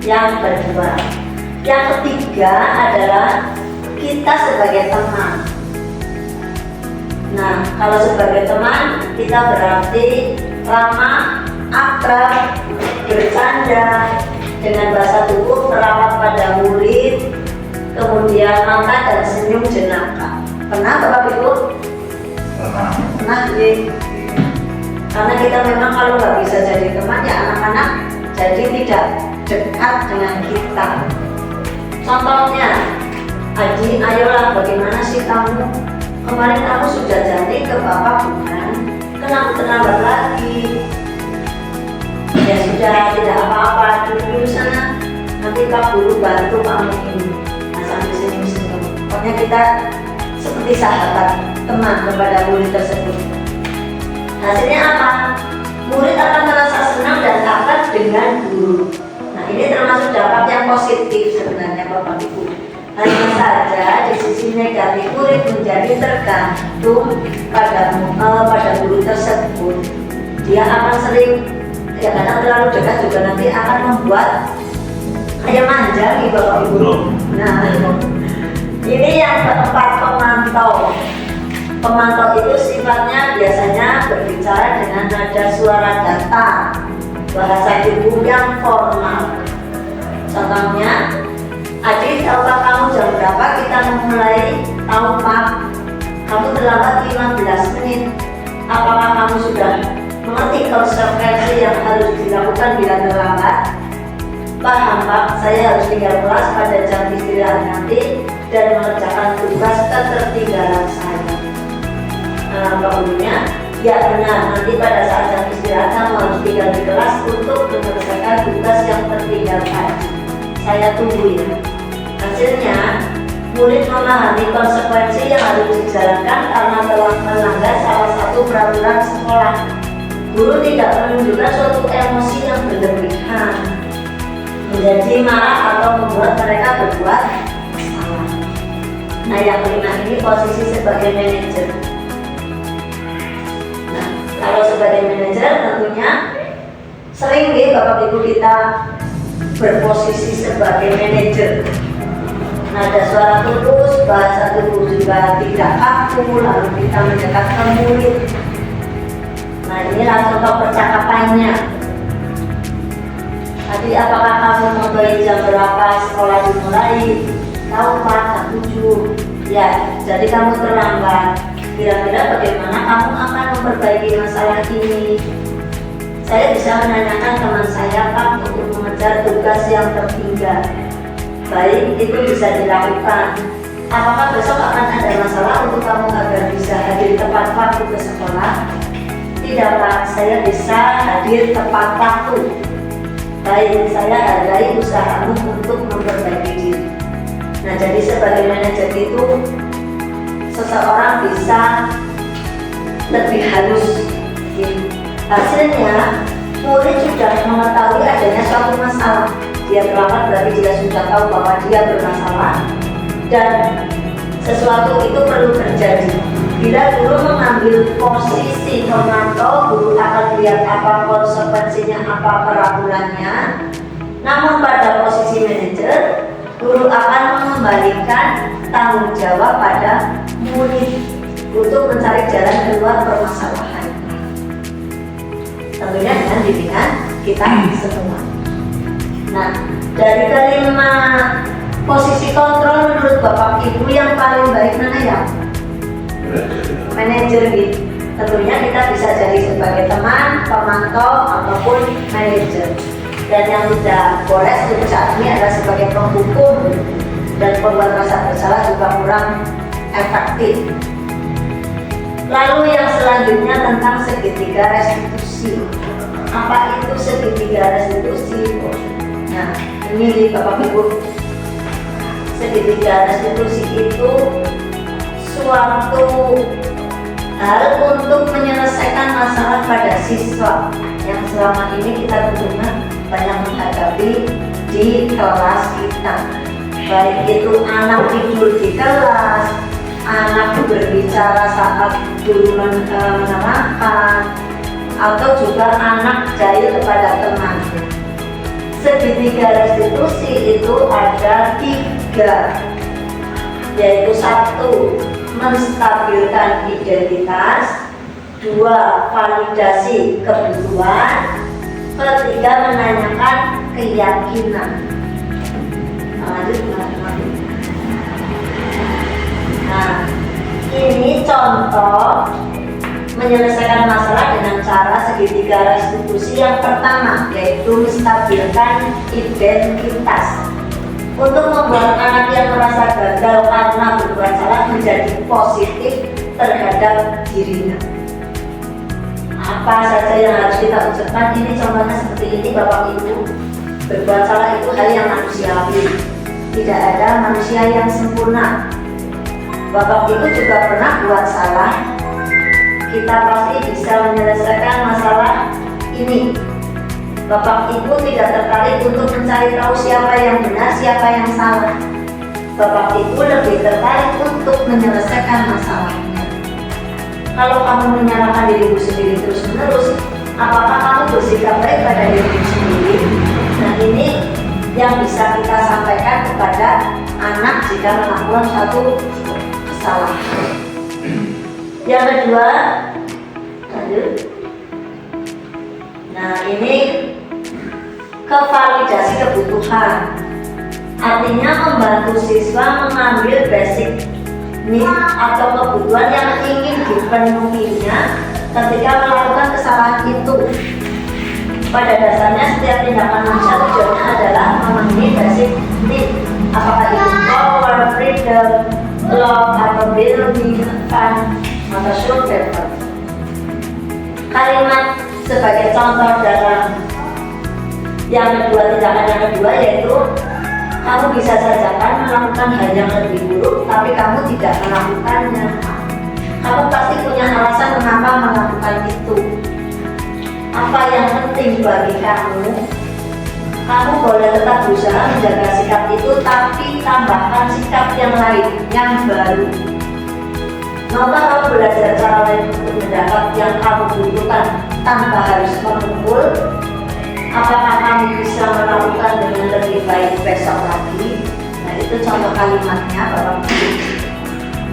yang kedua. Yang ketiga adalah kita sebagai teman. Nah, kalau sebagai teman kita berarti ramah, akrab, bercanda, dengan bahasa tubuh merapat pada murid, kemudian mata dan senyum jenaka. Pernah Bapak Ibu? Pernah. Pernah sih. Karena kita memang kalau nggak bisa jadi teman ya anak-anak jadi tidak dekat dengan kita. Contohnya, Aji, ayolah bagaimana sih kamu? Kemarin kamu sudah janji ke Bapak bukan? Kenapa terlambat lagi? Ya sudah, tidak apa-apa, duduk di sana. Nanti Pak Guru bantu kamu ini. Nah, sambil senyum-senyum. Pokoknya kita seperti sahabat, teman kepada murid tersebut. Hasilnya apa? Murid akan merasa senang dan akrab dengan guru. Nah, ini termasuk dampak yang positif sebenarnya Bapak Ibu. Hanya saja di sisi negatif murid menjadi tergantung pada guru tersebut. Dia akan sering kadang terlalu dekat juga nanti akan membuat kayak manja nih Bapak Ibu. Nah, ini yang keempat, pemantau. Pemantau itu sifatnya biasanya berbicara dengan nada suara datar, bahasa tubuh yang formal. Contohnya, Adik, tahukah kamu jam berapa kita memulai? Tahu Pak, kamu terlambat 15 menit. Apakah kamu sudah mengerti konsekuensi yang harus dilakukan bila terlambat? Paham Pak, saya harus tinggal kelas pada jam istirahat nanti dan mengerjakan tugas ketertinggalan saya. Pak gurunya, ya benar, nanti pada saat jam istirahat kamu harus tinggal di kelas untuk menyelesaikan tugas yang tertinggal tadi. Saya tunggu ya. Hasilnya, murid memahami konsekuensi yang harus dijalankan karena telah melanggar salah satu peraturan sekolah. Guru tidak menunjukkan suatu emosi yang berlebihan, menjadi marah atau membuat mereka berbuat salah. Nah, yang kelima ini posisi sebagai manajer. Nah, kalau sebagai manajer tentunya Sering nih Bapak Ibu kita berposisi sebagai manajer. Nada suara tulus, bahasa tubuh juga tidak kaku, lalu kita mendekat ke mulut. Nah inilah contoh percakapannya. Tadi apakah kamu mengetahui jam berapa sekolah dimulai? Tahu Pak, jam 7. Ya, jadi kamu terlambat. Kira-kira bagaimana kamu akan memperbaiki masalah ini? Saya bisa menanyakan teman saya Pak untuk mengejar tugas yang tertinggal. Baik, itu bisa dilakukan. Apakah besok akan ada masalah untuk kamu agar bisa hadir tepat waktu ke sekolah? Tidak Pak, saya bisa hadir tepat waktu. Baik, saya hargai usahamu untuk memperbaiki diri. Nah, jadi sebagai manajer itu seseorang bisa lebih halus. Hasilnya, murid sudah mengetahui adanya suatu masalah. Dia terlambat berarti dia sudah tahu bahwa dia bermasalah dan sesuatu itu perlu terjadi. Bila guru mengambil posisi memantau, guru akan lihat apa konsekuensinya, apa peraturannya. Namun pada posisi manajer, guru akan mengembalikan tanggung jawab pada murid untuk mencari jalan keluar permasalahan. Tentunya dengan bimbingan kita semua. Nah, dari kelima posisi kontrol menurut Bapak Ibu yang paling baik mana ya? Manajer gitu. Tentunya kita bisa jadi sebagai teman, pemantau, ataupun manajer. Dan yang tidak boleh untuk saat ini adalah sebagai penghukum dan pembuat rasa bersalah juga kurang efektif. Lalu yang selanjutnya tentang segitiga restitusi. Apa itu segitiga restitusi? Nah, ini Bapak Ibu, segitiga restitusi itu suatu hal untuk menyelesaikan masalah pada siswa yang selama ini kita tentunya banyak menghadapi di kelas kita. Baik itu anak tidur di kelas, anak berbicara saat guru menerangkan, atau juga anak jahil kepada teman. Segitiga restitusi itu ada 3, yaitu 1. Menstabilkan identitas, 2. Validasi kebutuhan, 3. Menanyakan keyakinan. Lanjut. Nah, ini contoh menyelesaikan masalah dengan cara segitiga restitusi yang pertama, yaitu menstabilkan identitas. Untuk membuat anak yang merasa gagal karena berbuat salah menjadi positif terhadap dirinya. Apa saja yang harus kita ucapkan? Ini contohnya seperti ini Bapak Ibu. Berbuat salah itu hal yang manusiawi. Tidak ada manusia yang sempurna. Bapak Ibu juga pernah buat salah. Kita pasti bisa menyelesaikan masalah ini. Bapak Ibu tidak tertarik untuk mencari tahu siapa yang benar, siapa yang salah. Bapak Ibu lebih tertarik untuk menyelesaikan masalahnya. Kalau kamu menyalahkan dirimu sendiri terus-menerus, apakah kamu bersikap baik pada dirimu sendiri? Nah, ini yang bisa kita sampaikan kepada anak jika melakukan suatu kesalahan. Yang kedua, lanjut. Nah, ini kevalidasi kebutuhan. Artinya membantu siswa mengambil basic need atau kebutuhan yang ingin dipenuhinya ketika melakukan kesalahan itu. Pada dasarnya setiap tindakan manusia tujuannya adalah memenuhi basic need. Apakah itu power, freedom, love, atau belonging, fun, atau survival. Kalimat sebagai contoh dalam yang kedua, tindakan yang kedua yaitu kamu bisa saja kan melakukan hal yang lebih buruk tapi kamu tidak melakukannya. Kamu pasti punya alasan mengapa melakukan itu. Apa yang penting bagi kamu? Kamu boleh tetap berusaha menjaga sikap itu, tapi tambahkan sikap yang lain, yang baru. Maukah kamu belajar cara lain untuk mendapat yang kamu butuhkan tanpa harus mengumpul? Apakah kami bisa melakukan dengan lebih baik besok lagi? Nah, itu contoh kalimatnya Bapak Ibu.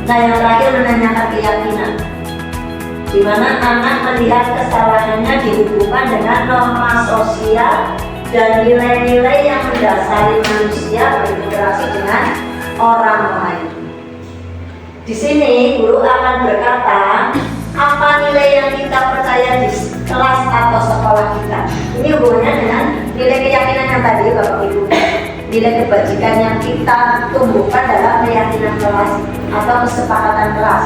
Nah, yang terakhir menanyakan keyakinan, di mana anak melihat kesalahannya dihubungkan dengan norma sosial dan nilai-nilai yang mendasari manusia berinteraksi dengan orang lain. Di sini guru akan berkata, apa nilai yang kita percaya di kelas atau sekolah kita. Ini hubungannya dengan nilai keyakinan yang tadi Bapak Ibu. Nilai kebajikan yang kita tumbuhkan dalam keyakinan kelas atau kesepakatan kelas.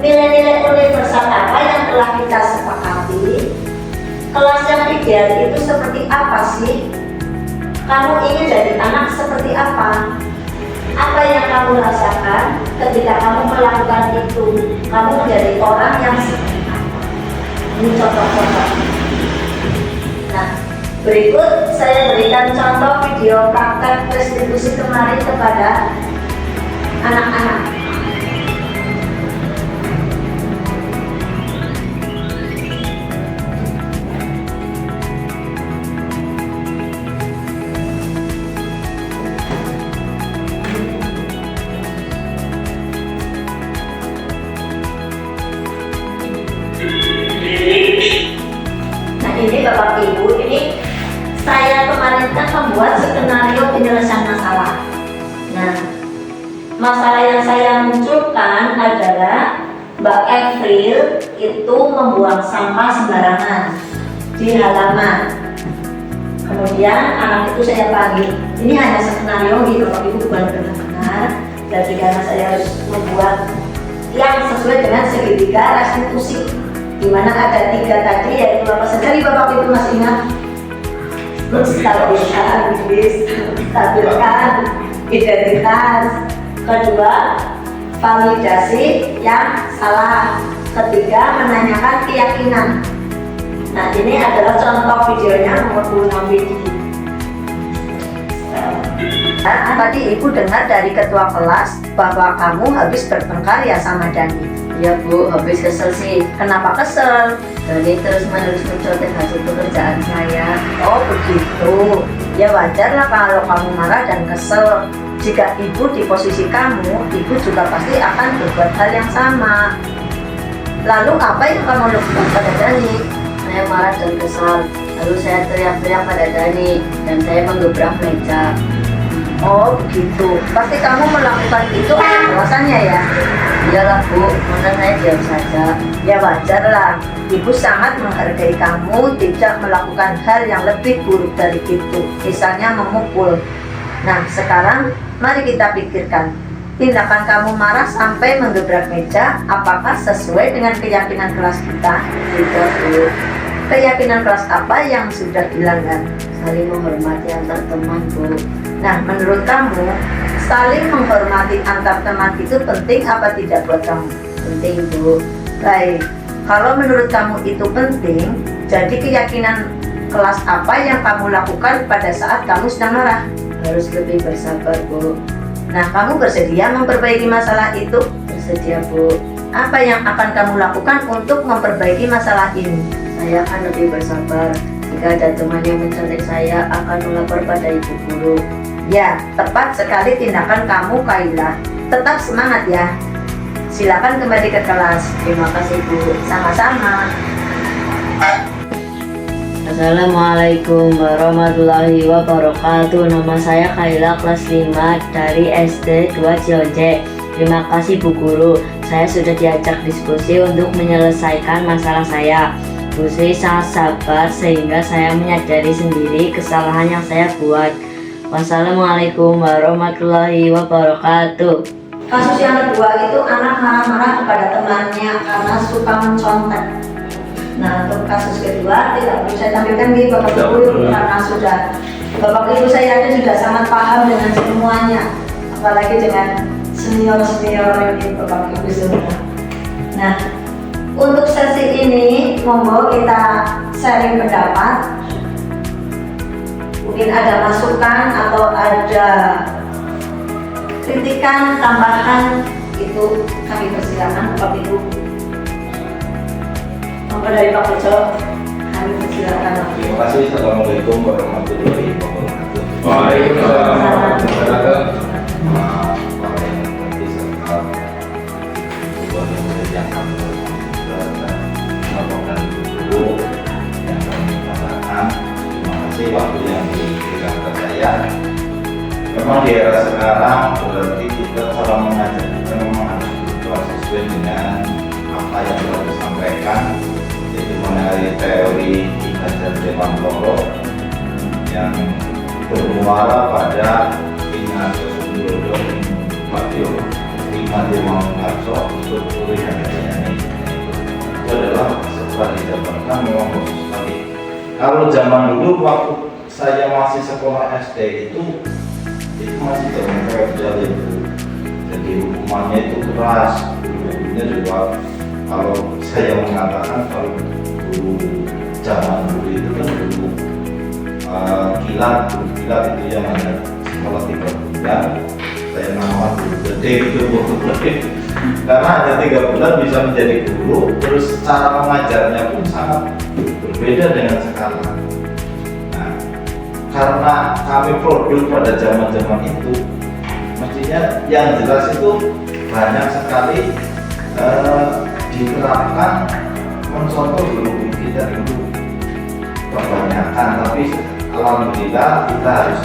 Nilai-nilai universal apa yang telah kita sepakati? Kelas yang ideal itu seperti apa sih? Kamu ingin jadi anak seperti apa? Apa yang kamu rasakan ketika kamu melakukan itu? Kamu menjadi orang yang seperti apa? Ini contoh-contoh. Nah, berikut saya berikan contoh video praktek restitusi kemarin kepada anak-anak. Ini Bapak Ibu, ini saya kemarin kan membuat skenario penyelesaian masalah. Nah, masalah yang saya munculkan adalah Mbak Evril itu membuang sampah sembarangan di halaman. Kemudian anak itu saya panggil, ini hanya skenario gitu Bapak Ibu, bukan benar-benar. Jadi karena saya harus membuat yang sesuai dengan segitiga restitusi, di mana ada 3 tadi, yaitu apa saja nih Bapak Ibu masih ingat? Stabilkan identitas. Kedua, validasi yang salah. Ketiga, menanyakan keyakinan. Nah, ini adalah contoh videonya, nomor 26 video. Nah, tadi Ibu dengar dari ketua kelas bahwa kamu habis bertengkar ya sama Dani. Ya Bu, habis kesel sih. Kenapa kesel? Dani terus menerus mencontek hasil pekerjaan saya. Oh begitu. Ya wajar lah kalau kamu marah dan kesel. Jika ibu di posisi kamu, ibu juga pasti akan berbuat hal yang sama. Lalu apa yang kamu lakukan pada Dani? Saya marah dan kesal. Lalu saya teriak-teriak pada Dani dan saya menggebrak meja. Oh begitu. Pasti kamu melakukan itu ada alasannya ya? Iyalah Bu, masa saya diam saja. Ya wajar lah. Ibu sangat menghargai kamu tidak melakukan hal yang lebih buruk dari itu. Misalnya memukul. Nah sekarang mari kita pikirkan. Tindakan kamu marah sampai menggebrak meja, apakah sesuai dengan keyakinan kelas kita? Tidak Bu, Keyakinan kelas apa yang sudah dilanggar? saling menghormati antar teman Bu. Nah, menurut kamu, saling menghormati antar teman itu penting apa tidak buat kamu? Penting Bu. Baik, kalau menurut kamu itu penting, jadi keyakinan kelas apa yang kamu lakukan pada saat kamu sedang marah? Harus lebih bersabar Bu. Nah, kamu bersedia memperbaiki masalah itu? Bersedia Bu. Apa yang akan kamu lakukan untuk memperbaiki masalah ini? Saya akan lebih bersabar. Jika ada teman yang mencontek saya, akan melapor pada ibu guru. Ya, tepat sekali tindakan kamu, Kaila. Tetap semangat ya. Silakan kembali ke kelas. Terima kasih Bu. Sama-sama. Assalamualaikum warahmatullahi wabarakatuh. Nama saya Kaila, kelas 5 dari SD 2 Cionje. Terima kasih Bu Guru. Saya sudah diajak diskusi untuk menyelesaikan masalah saya. Bu Sri sangat sabar sehingga saya menyadari sendiri kesalahan yang saya buat. Wassalamualaikum warahmatullahi wabarakatuh. Kasus yang kedua itu anak marah-marah kepada temannya karena suka mencontek. Nah, untuk kasus kedua tidak perlu saya tampilkan di Bapak Ibu karena sudah Bapak Ibu saya yakin sudah sangat paham dengan semuanya, apalagi dengan senior-senior ini Bapak Ibu semua. Nah, untuk sesi ini monggo kita sharing pendapat. Mungkin ada masukan atau ada kritikan tambahan, itu kami persilakan Bapak Ibu. Monggo dari Pak Bejo, kami persilakan. Silakan. Terima kasih. Assalamualaikum warahmatullahi wabarakatuh. Waalaikumsalam warahmatullahi wabarakatuh. Para yang mengerti serta sebuah yang kami melaporkan dulu yang kami katakan. Terima kasih waktu yang diberikan ke saya. Memang di era sekarang berarti kita cara mengajar kita memang harus berbuat sesuai dengan apa yang telah disampaikan, yaitu mengenai teori Ki Hajar Dewantara yang bermuara pada Ignacio Sundodo Patio Ignacio Mangungarso untuk kuliah ini. Itu adalah setelah dijabarkan memang khusus sekali. Kalau zaman dulu waktu saya masih sekolah SD itu masih zaman feodal itu, jadi hukumannya itu keras. Dulunya juga kalau saya mengatakan kalau dulu zaman dulu itu kan dulu kilat itu yang ada sekolah 3 bulan, saya nama guru gede itu karena hanya 3 bulan bisa menjadi guru, terus cara mengajarnya pun sangat berbeda dengan sekarang. Nah, karena kami produk pada zaman itu, mestinya yang jelas itu banyak sekali diterapkan mencontoh guru kita itu kebanyakan, tapi alhamdulillah kita harus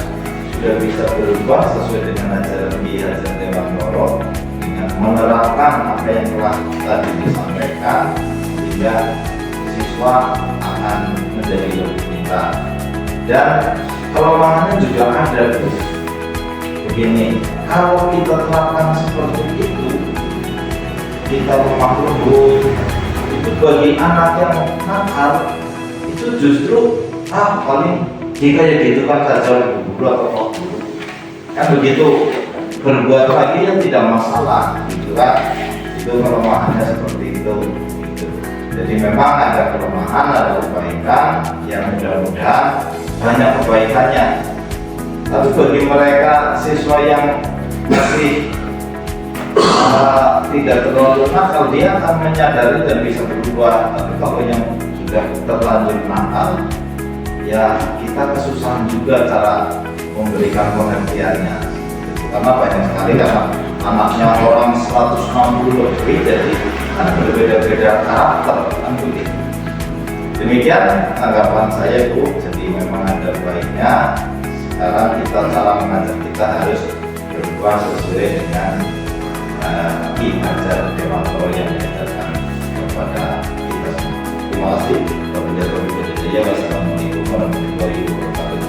sudah bisa berubah sesuai dengan ajaran Ki Hajar Dewantara dengan menerapkan apa yang telah tadi disampaikan, sehingga siswa akan menjadi lebih pintar. Dan kelemahannya juga ada tuh. Begini, kalau kita terapkan seperti itu, kita lemah lembut, itu bagi anak yang nakal itu justru paling jika ya gitu kan saja guru atau guru kan begitu, berbuat lagi yang tidak masalah gitu kan, itu kelemahannya seperti itu gitu. Jadi memang ada kelemahan, ada kebaikan yang mudah-mudahan banyak kebaikannya, tapi bagi mereka siswa yang masih tidak terlalu nakal, dia akan menyadari dan bisa berubah. Tapi kalau yang sudah terlanjur nakal, ya kita kesusahan juga cara memberikan pengertiannya, karena banyak sekali karena anaknya orang 160 lebih, jadi kan berbeda-beda karakter kan begitu. Demikian tanggapan saya Bu. Jadi memang ada baiknya sekarang kita cara mengajar kita harus berubah sesuai dengan Ki Hajar Dewantara yang diajarkan kepada kita semua. Terima kasih. Wassalamualaikum warahmatullahi wabarakatuh.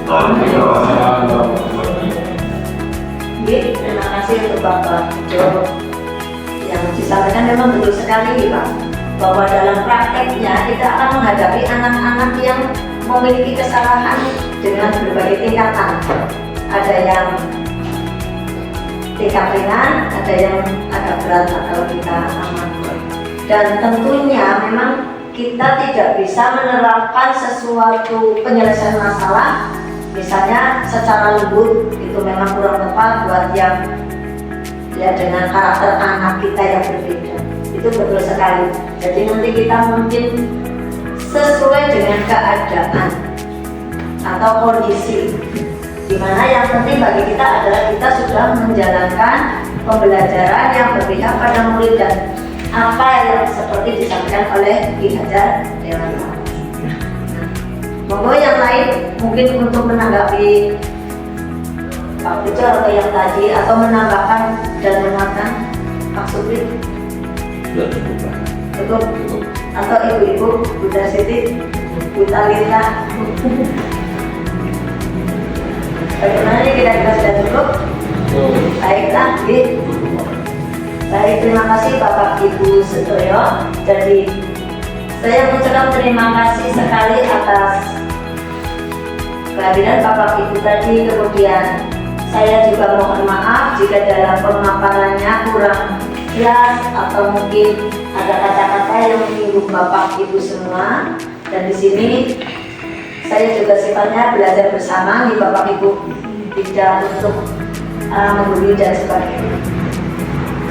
Terima kasih untuk Bapak Jo yang disampaikan. Memang betul sekali Pak, bahwa dalam prakteknya kita akan menghadapi anak-anak yang memiliki kesalahan dengan berbagai tingkatan. Ada yang tingkat ringan, ada yang agak berat kalau kita aman. Dan tentunya memang kita tidak bisa menerapkan sesuatu penyelesaian masalah misalnya secara lembut, itu memang kurang tepat buat yang ya dengan karakter anak kita yang berbeda. Itu betul sekali. Jadi nanti kita mungkin sesuai dengan keadaan atau kondisi, dimana yang penting bagi kita adalah kita sudah menjalankan pembelajaran yang berpihak pada murid dan apa yang seperti disampaikan oleh Ki Hajar Dewantara. Monggo yang lain mungkin untuk menanggapi Pak Pujo atau yang tadi, atau menambahkan dan menguatkan Pak Supri. Cukup. Atau ibu-ibu, Bunda Siti, Bu Talita. Bagaimana ini kira-kira sudah cukup? Baiklah, baik, terima kasih Bapak Ibu Setoyo. Jadi saya mengucapkan terima kasih sekali atas kehadiran Bapak Ibu tadi. Kemudian saya juga mohon maaf jika dalam pemaparannya kurang jelas atau mungkin ada kata-kata yang menyinggung Bapak Ibu semua. Dan di sini saya juga sifatnya belajar bersama nih Bapak Ibu, tidak untuk menggurui dan sebagainya.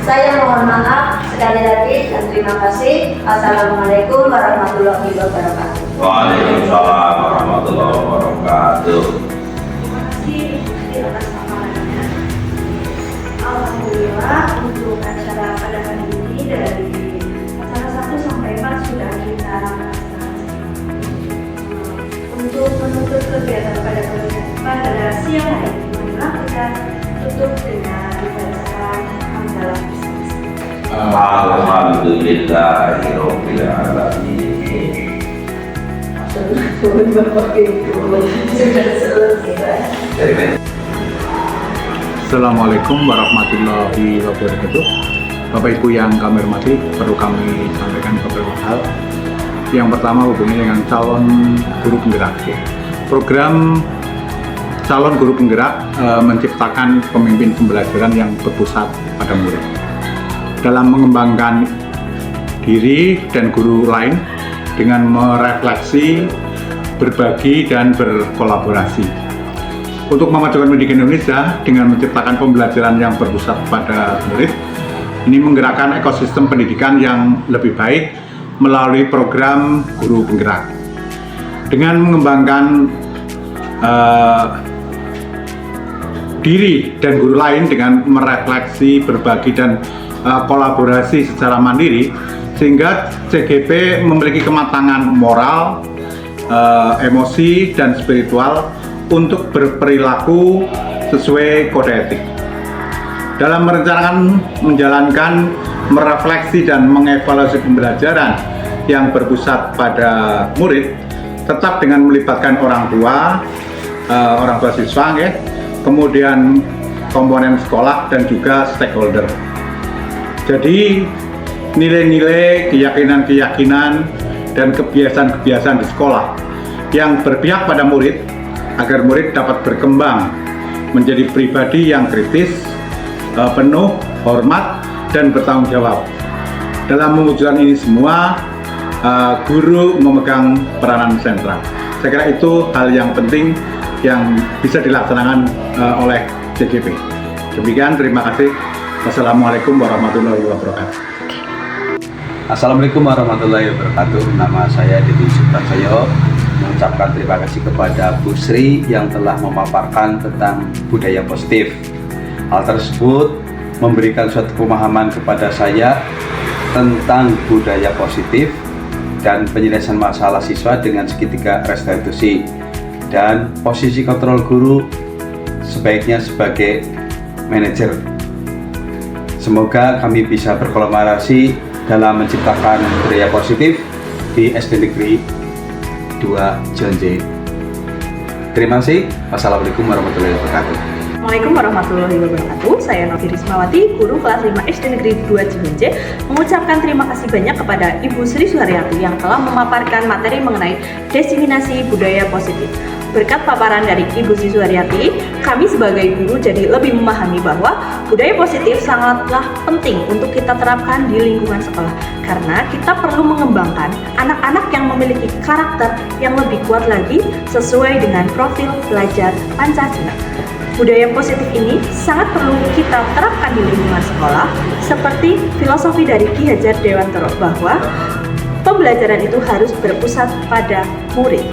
Saya mohon maaf sekali lagi dan terima kasih. Assalamualaikum warahmatullahi wabarakatuh. Waalaikumsalam warahmatullahi wabarakatuh. Terima kasih Ibu Sri atas paparannya. Alhamdulillah untuk acara pada hari ini dari acara 1 sampai 4 sudah kita laksanakan. Untuk menutup kegiatan pada siang hari ini, marilah kita tutup dengan bacaan hamdalah bersama. Alhamdulillahirabbil alamin. Assalamualaikum warahmatullahi wabarakatuh. Bapak Ibu yang kami hormati, perlu kami sampaikan beberapa hal. Yang pertama hubungannya dengan calon guru penggerak. Program calon guru penggerak menciptakan pemimpin pembelajaran yang berpusat pada murid. Dalam mengembangkan diri dan guru lain dengan merefleksi, berbagi, dan berkolaborasi. Untuk memajukan pendidikan Indonesia dengan menciptakan pembelajaran yang berpusat pada murid, ini menggerakkan ekosistem pendidikan yang lebih baik melalui program guru penggerak. Dengan mengembangkan diri dan guru lain dengan merefleksi, berbagi, dan kolaborasi secara mandiri, sehingga CGP memiliki kematangan moral, emosi, dan spiritual untuk berperilaku sesuai kode etik. Dalam merencanakan, menjalankan, merefleksi, dan mengevaluasi pembelajaran yang berpusat pada murid, tetap dengan melibatkan orang tua siswa, kemudian komponen sekolah, dan juga stakeholder. Jadi nilai-nilai, keyakinan-keyakinan, dan kebiasaan-kebiasaan di sekolah yang berpihak pada murid agar murid dapat berkembang menjadi pribadi yang kritis, penuh hormat, dan bertanggung jawab. Dalam mewujudkan ini semua, guru memegang peranan sentral. Saya kira itu hal yang penting yang bisa dilaksanakan oleh CGP. Demikian, terima kasih. Wassalamualaikum warahmatullahi wabarakatuh. Assalamualaikum warahmatullahi wabarakatuh. Nama saya Deddy Suprasoyo. Mengucapkan terima kasih kepada Bu Sri yang telah memaparkan tentang budaya positif. Hal tersebut memberikan suatu pemahaman kepada saya tentang budaya positif dan penyelesaian masalah siswa dengan segitiga restitusi, dan posisi kontrol guru sebaiknya sebagai manajer. Semoga kami bisa berkolaborasi dalam menciptakan budaya positif di SD Negeri 2 Jonje. Terima kasih. Wassalamualaikum warahmatullahi wabarakatuh. Assalamualaikum warahmatullahi wabarakatuh. Saya Novi Rismawati, guru kelas 5 SD Negeri 2 Jonje, mengucapkan terima kasih banyak kepada Ibu Sri Suharyati yang telah memaparkan materi mengenai diseminasi budaya positif. Berkat paparan dari Ibu Sri Suharyati, kami sebagai guru jadi lebih memahami bahwa budaya positif sangatlah penting untuk kita terapkan di lingkungan sekolah, karena kita perlu mengembangkan anak-anak yang memiliki karakter yang lebih kuat lagi sesuai dengan profil belajar Pancasila. Budaya positif ini sangat perlu kita terapkan di lingkungan sekolah, seperti filosofi dari Ki Hajar Dewantara bahwa pembelajaran itu harus berpusat pada murid.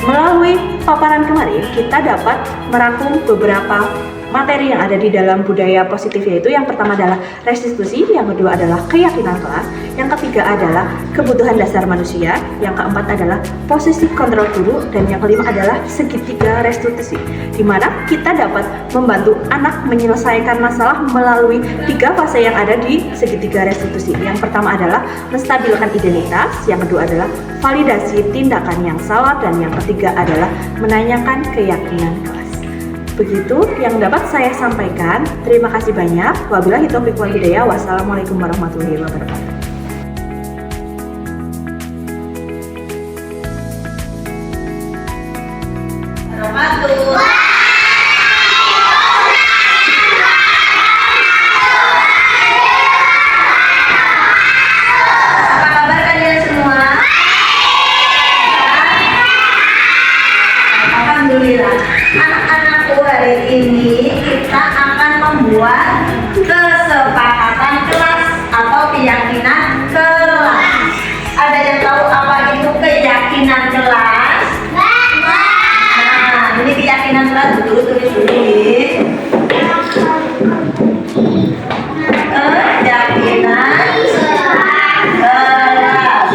Melalui paparan kemarin, kita dapat merangkum beberapa materi yang ada di dalam budaya positif, yaitu yang pertama adalah restitusi, yang kedua adalah keyakinan kelas, yang ketiga adalah kebutuhan dasar manusia, yang keempat adalah posisi kontrol guru, dan yang kelima adalah segitiga restitusi, di mana kita dapat membantu anak menyelesaikan masalah melalui 3 fase yang ada di segitiga restitusi. Yang pertama adalah menstabilkan identitas, yang kedua adalah validasi tindakan yang salah, dan yang ketiga adalah menanyakan keyakinan kelas. Begitu yang dapat saya sampaikan. Terima kasih banyak. Wabillahi taufiq wal hidayah. Wassalamualaikum warahmatullahi wabarakatuh. Apa kabar kalian semua? Alhamdulillah. Anak-anakku, hari ini kita akan membuat kesepakatan kelas atau keyakinan kelas. Ada yang tahu apa itu keyakinan keyakinan kelas. Nah, ini keyakinan kelas dulu, tulis dulu nih. Keyakinan kelas.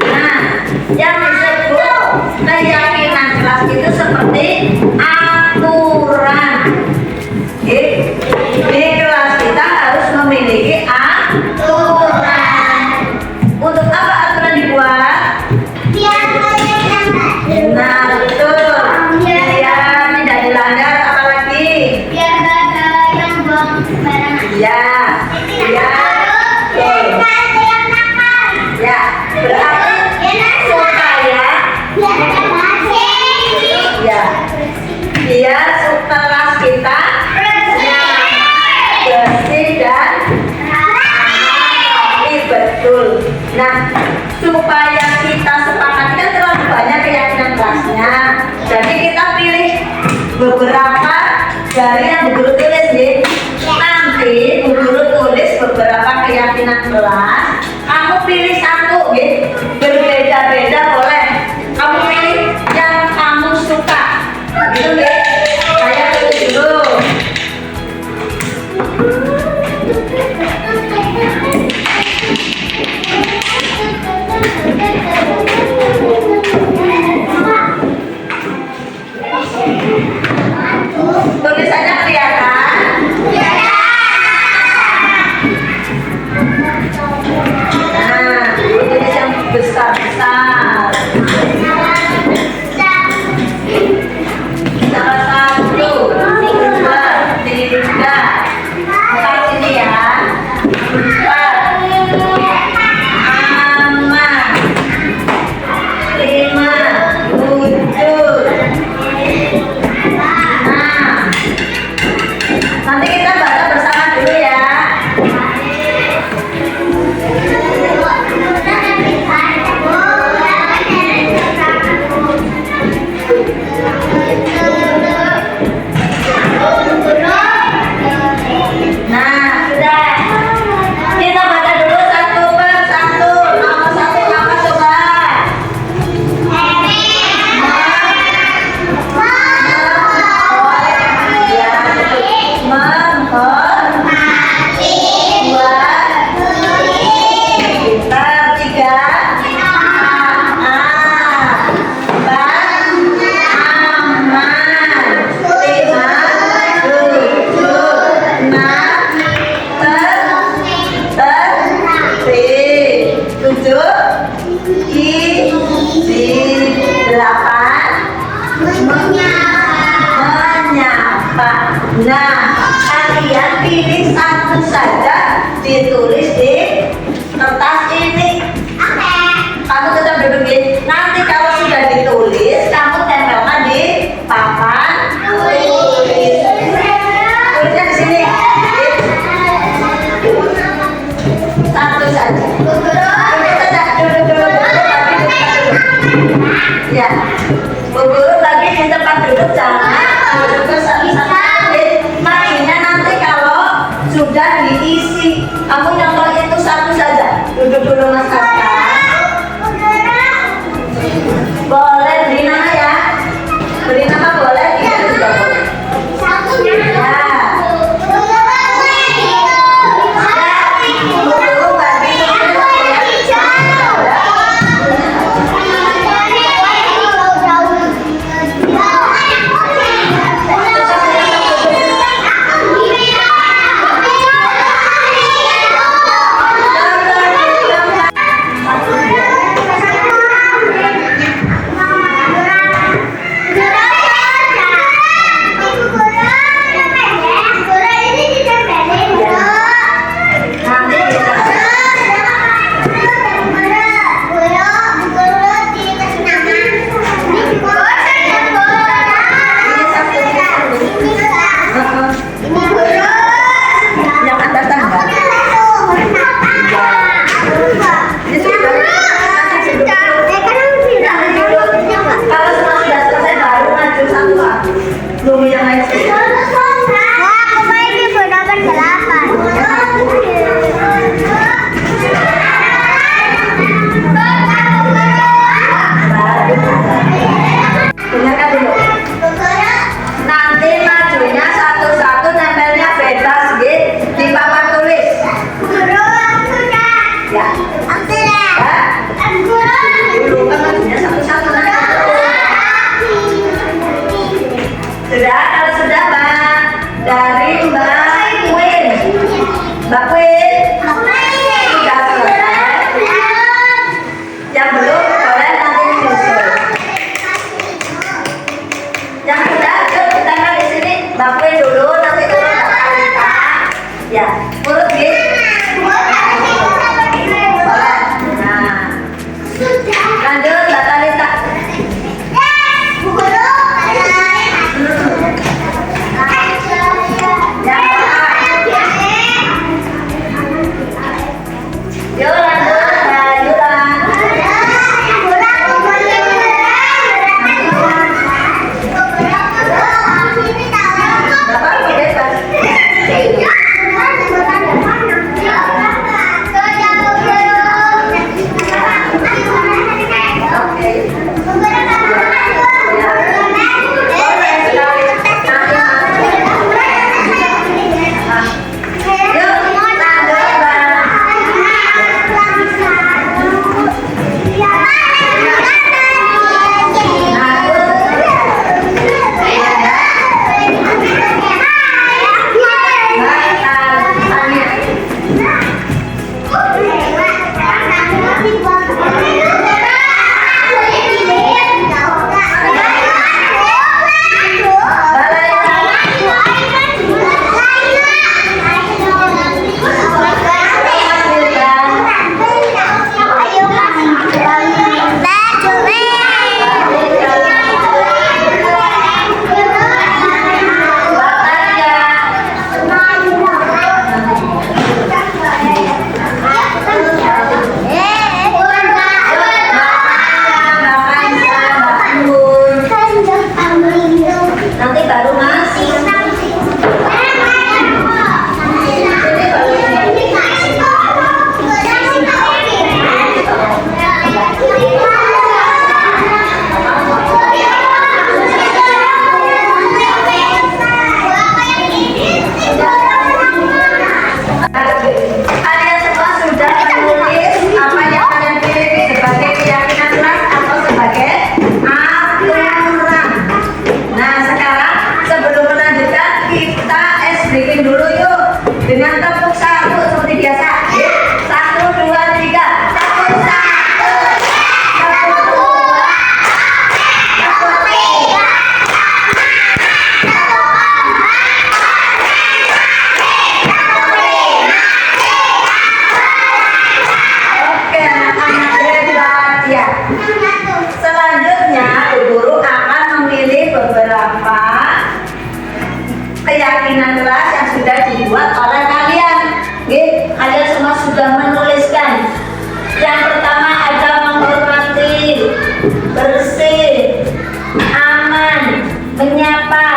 Nah, yang disebut keyakinan kelas itu seperti aturan. Di kelas kita harus memiliki aturan. Untuk apa aturan dibuat? Nah, betul. Biar tidak dilanggar, apalagi? Ya, ya, ya, berarti supaya ya, biar kelas kita bersih dan rapi, betul. Nah, supaya kita sepakati kan terlalu banyak keyakinan kelasnya, jadi kita pilih beberapa dari yang Bu Guru tulis nih. Nanti Bu Guru tulis beberapa keyakinan kelas, kamu pilih satu gitu, berbeda-beda boleh. Kamu pilih yang kamu suka, gitu deh. Saya tulis dulu. Tulisannya kelihatan? Nah, tulis yang besar-besar. Salah satu, dua, tiga. Empat ini ya. Empat. Aman. 5, 7. Nanti kita baca bersama dulu ya. Nah, sudah. Kita baca dulu satu per satu. Nomor satu apa coba? Nah, kalian pilih satu saja, ditulis di kertas ini. Kamu tetap duduk di. Nanti kalau sudah ditulis, kamu tempelkan di papan tulis. Tulisnya di sini. Satu saja. Tulis saja. Duduk. Ya, Bu Guru lagi di tempat duduk, jangan duduk satu-satu. Mainnya nanti kalau sudah diisi, kamu nyontoh itu satu saja. Duduk dulu Mas Aska. Boleh beri nama ya. Beri nama boleh, tidak juga boleh. bersih, aman, menyapa.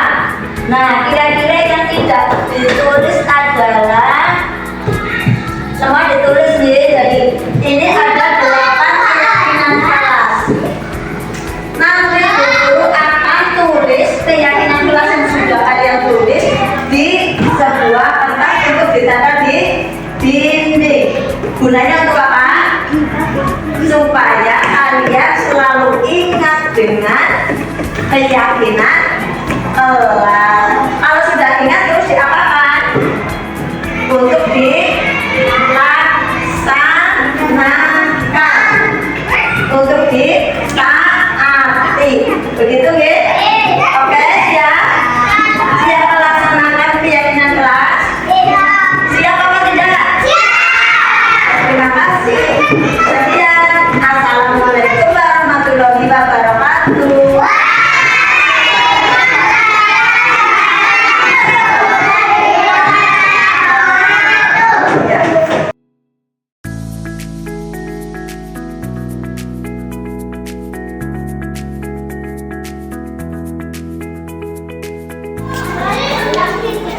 Nah, kira-kira yang tidak ditulis adalah semua ditulis nih. Jadi ini ada 8 keyakinan kelas. Nanti guru akan tulis keyakinan kelas yang sudah kalian tulis di sebuah kertas untuk ditempel di dinding. Gunanya untuk apa? Supaya kalian selalu ingat dengan keyakinan kelas. Kalau sudah ingat terus diapakan? Untuk dilaksanakan, untuk ditaati. Begitu ya? Oke, siap? Siap melaksanakan keyakinan kelas? Siap apa tidak? Terima kasih. Sekian. Assalamualaikum warahmatullahi wabarakatuh.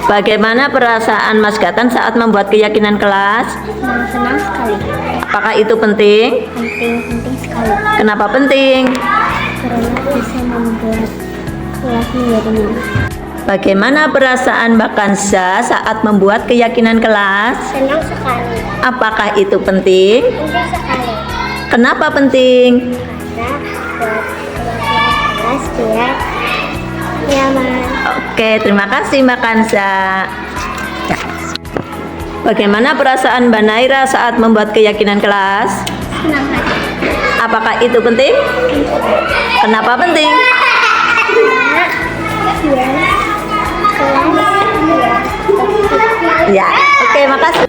Bagaimana perasaan Mas Gatan saat membuat keyakinan kelas? Senang sekali. Apakah itu penting? Penting sekali. Kenapa penting? Karena bisa membuat kelas menjadi mudah. Bagaimana perasaan Mbak Kansa saat membuat keyakinan kelas? Senang sekali. Apakah itu penting? Penting sekali. Kenapa penting? Karena buat kelas biar nyaman. Oke, terima kasih Mbak Kansa. Ya. Bagaimana perasaan Mbak Naira saat membuat keyakinan kelas? Senang hati. Apakah itu penting? Kenapa penting? Karena biar kelas biar tertib. Ya, oke, makasih.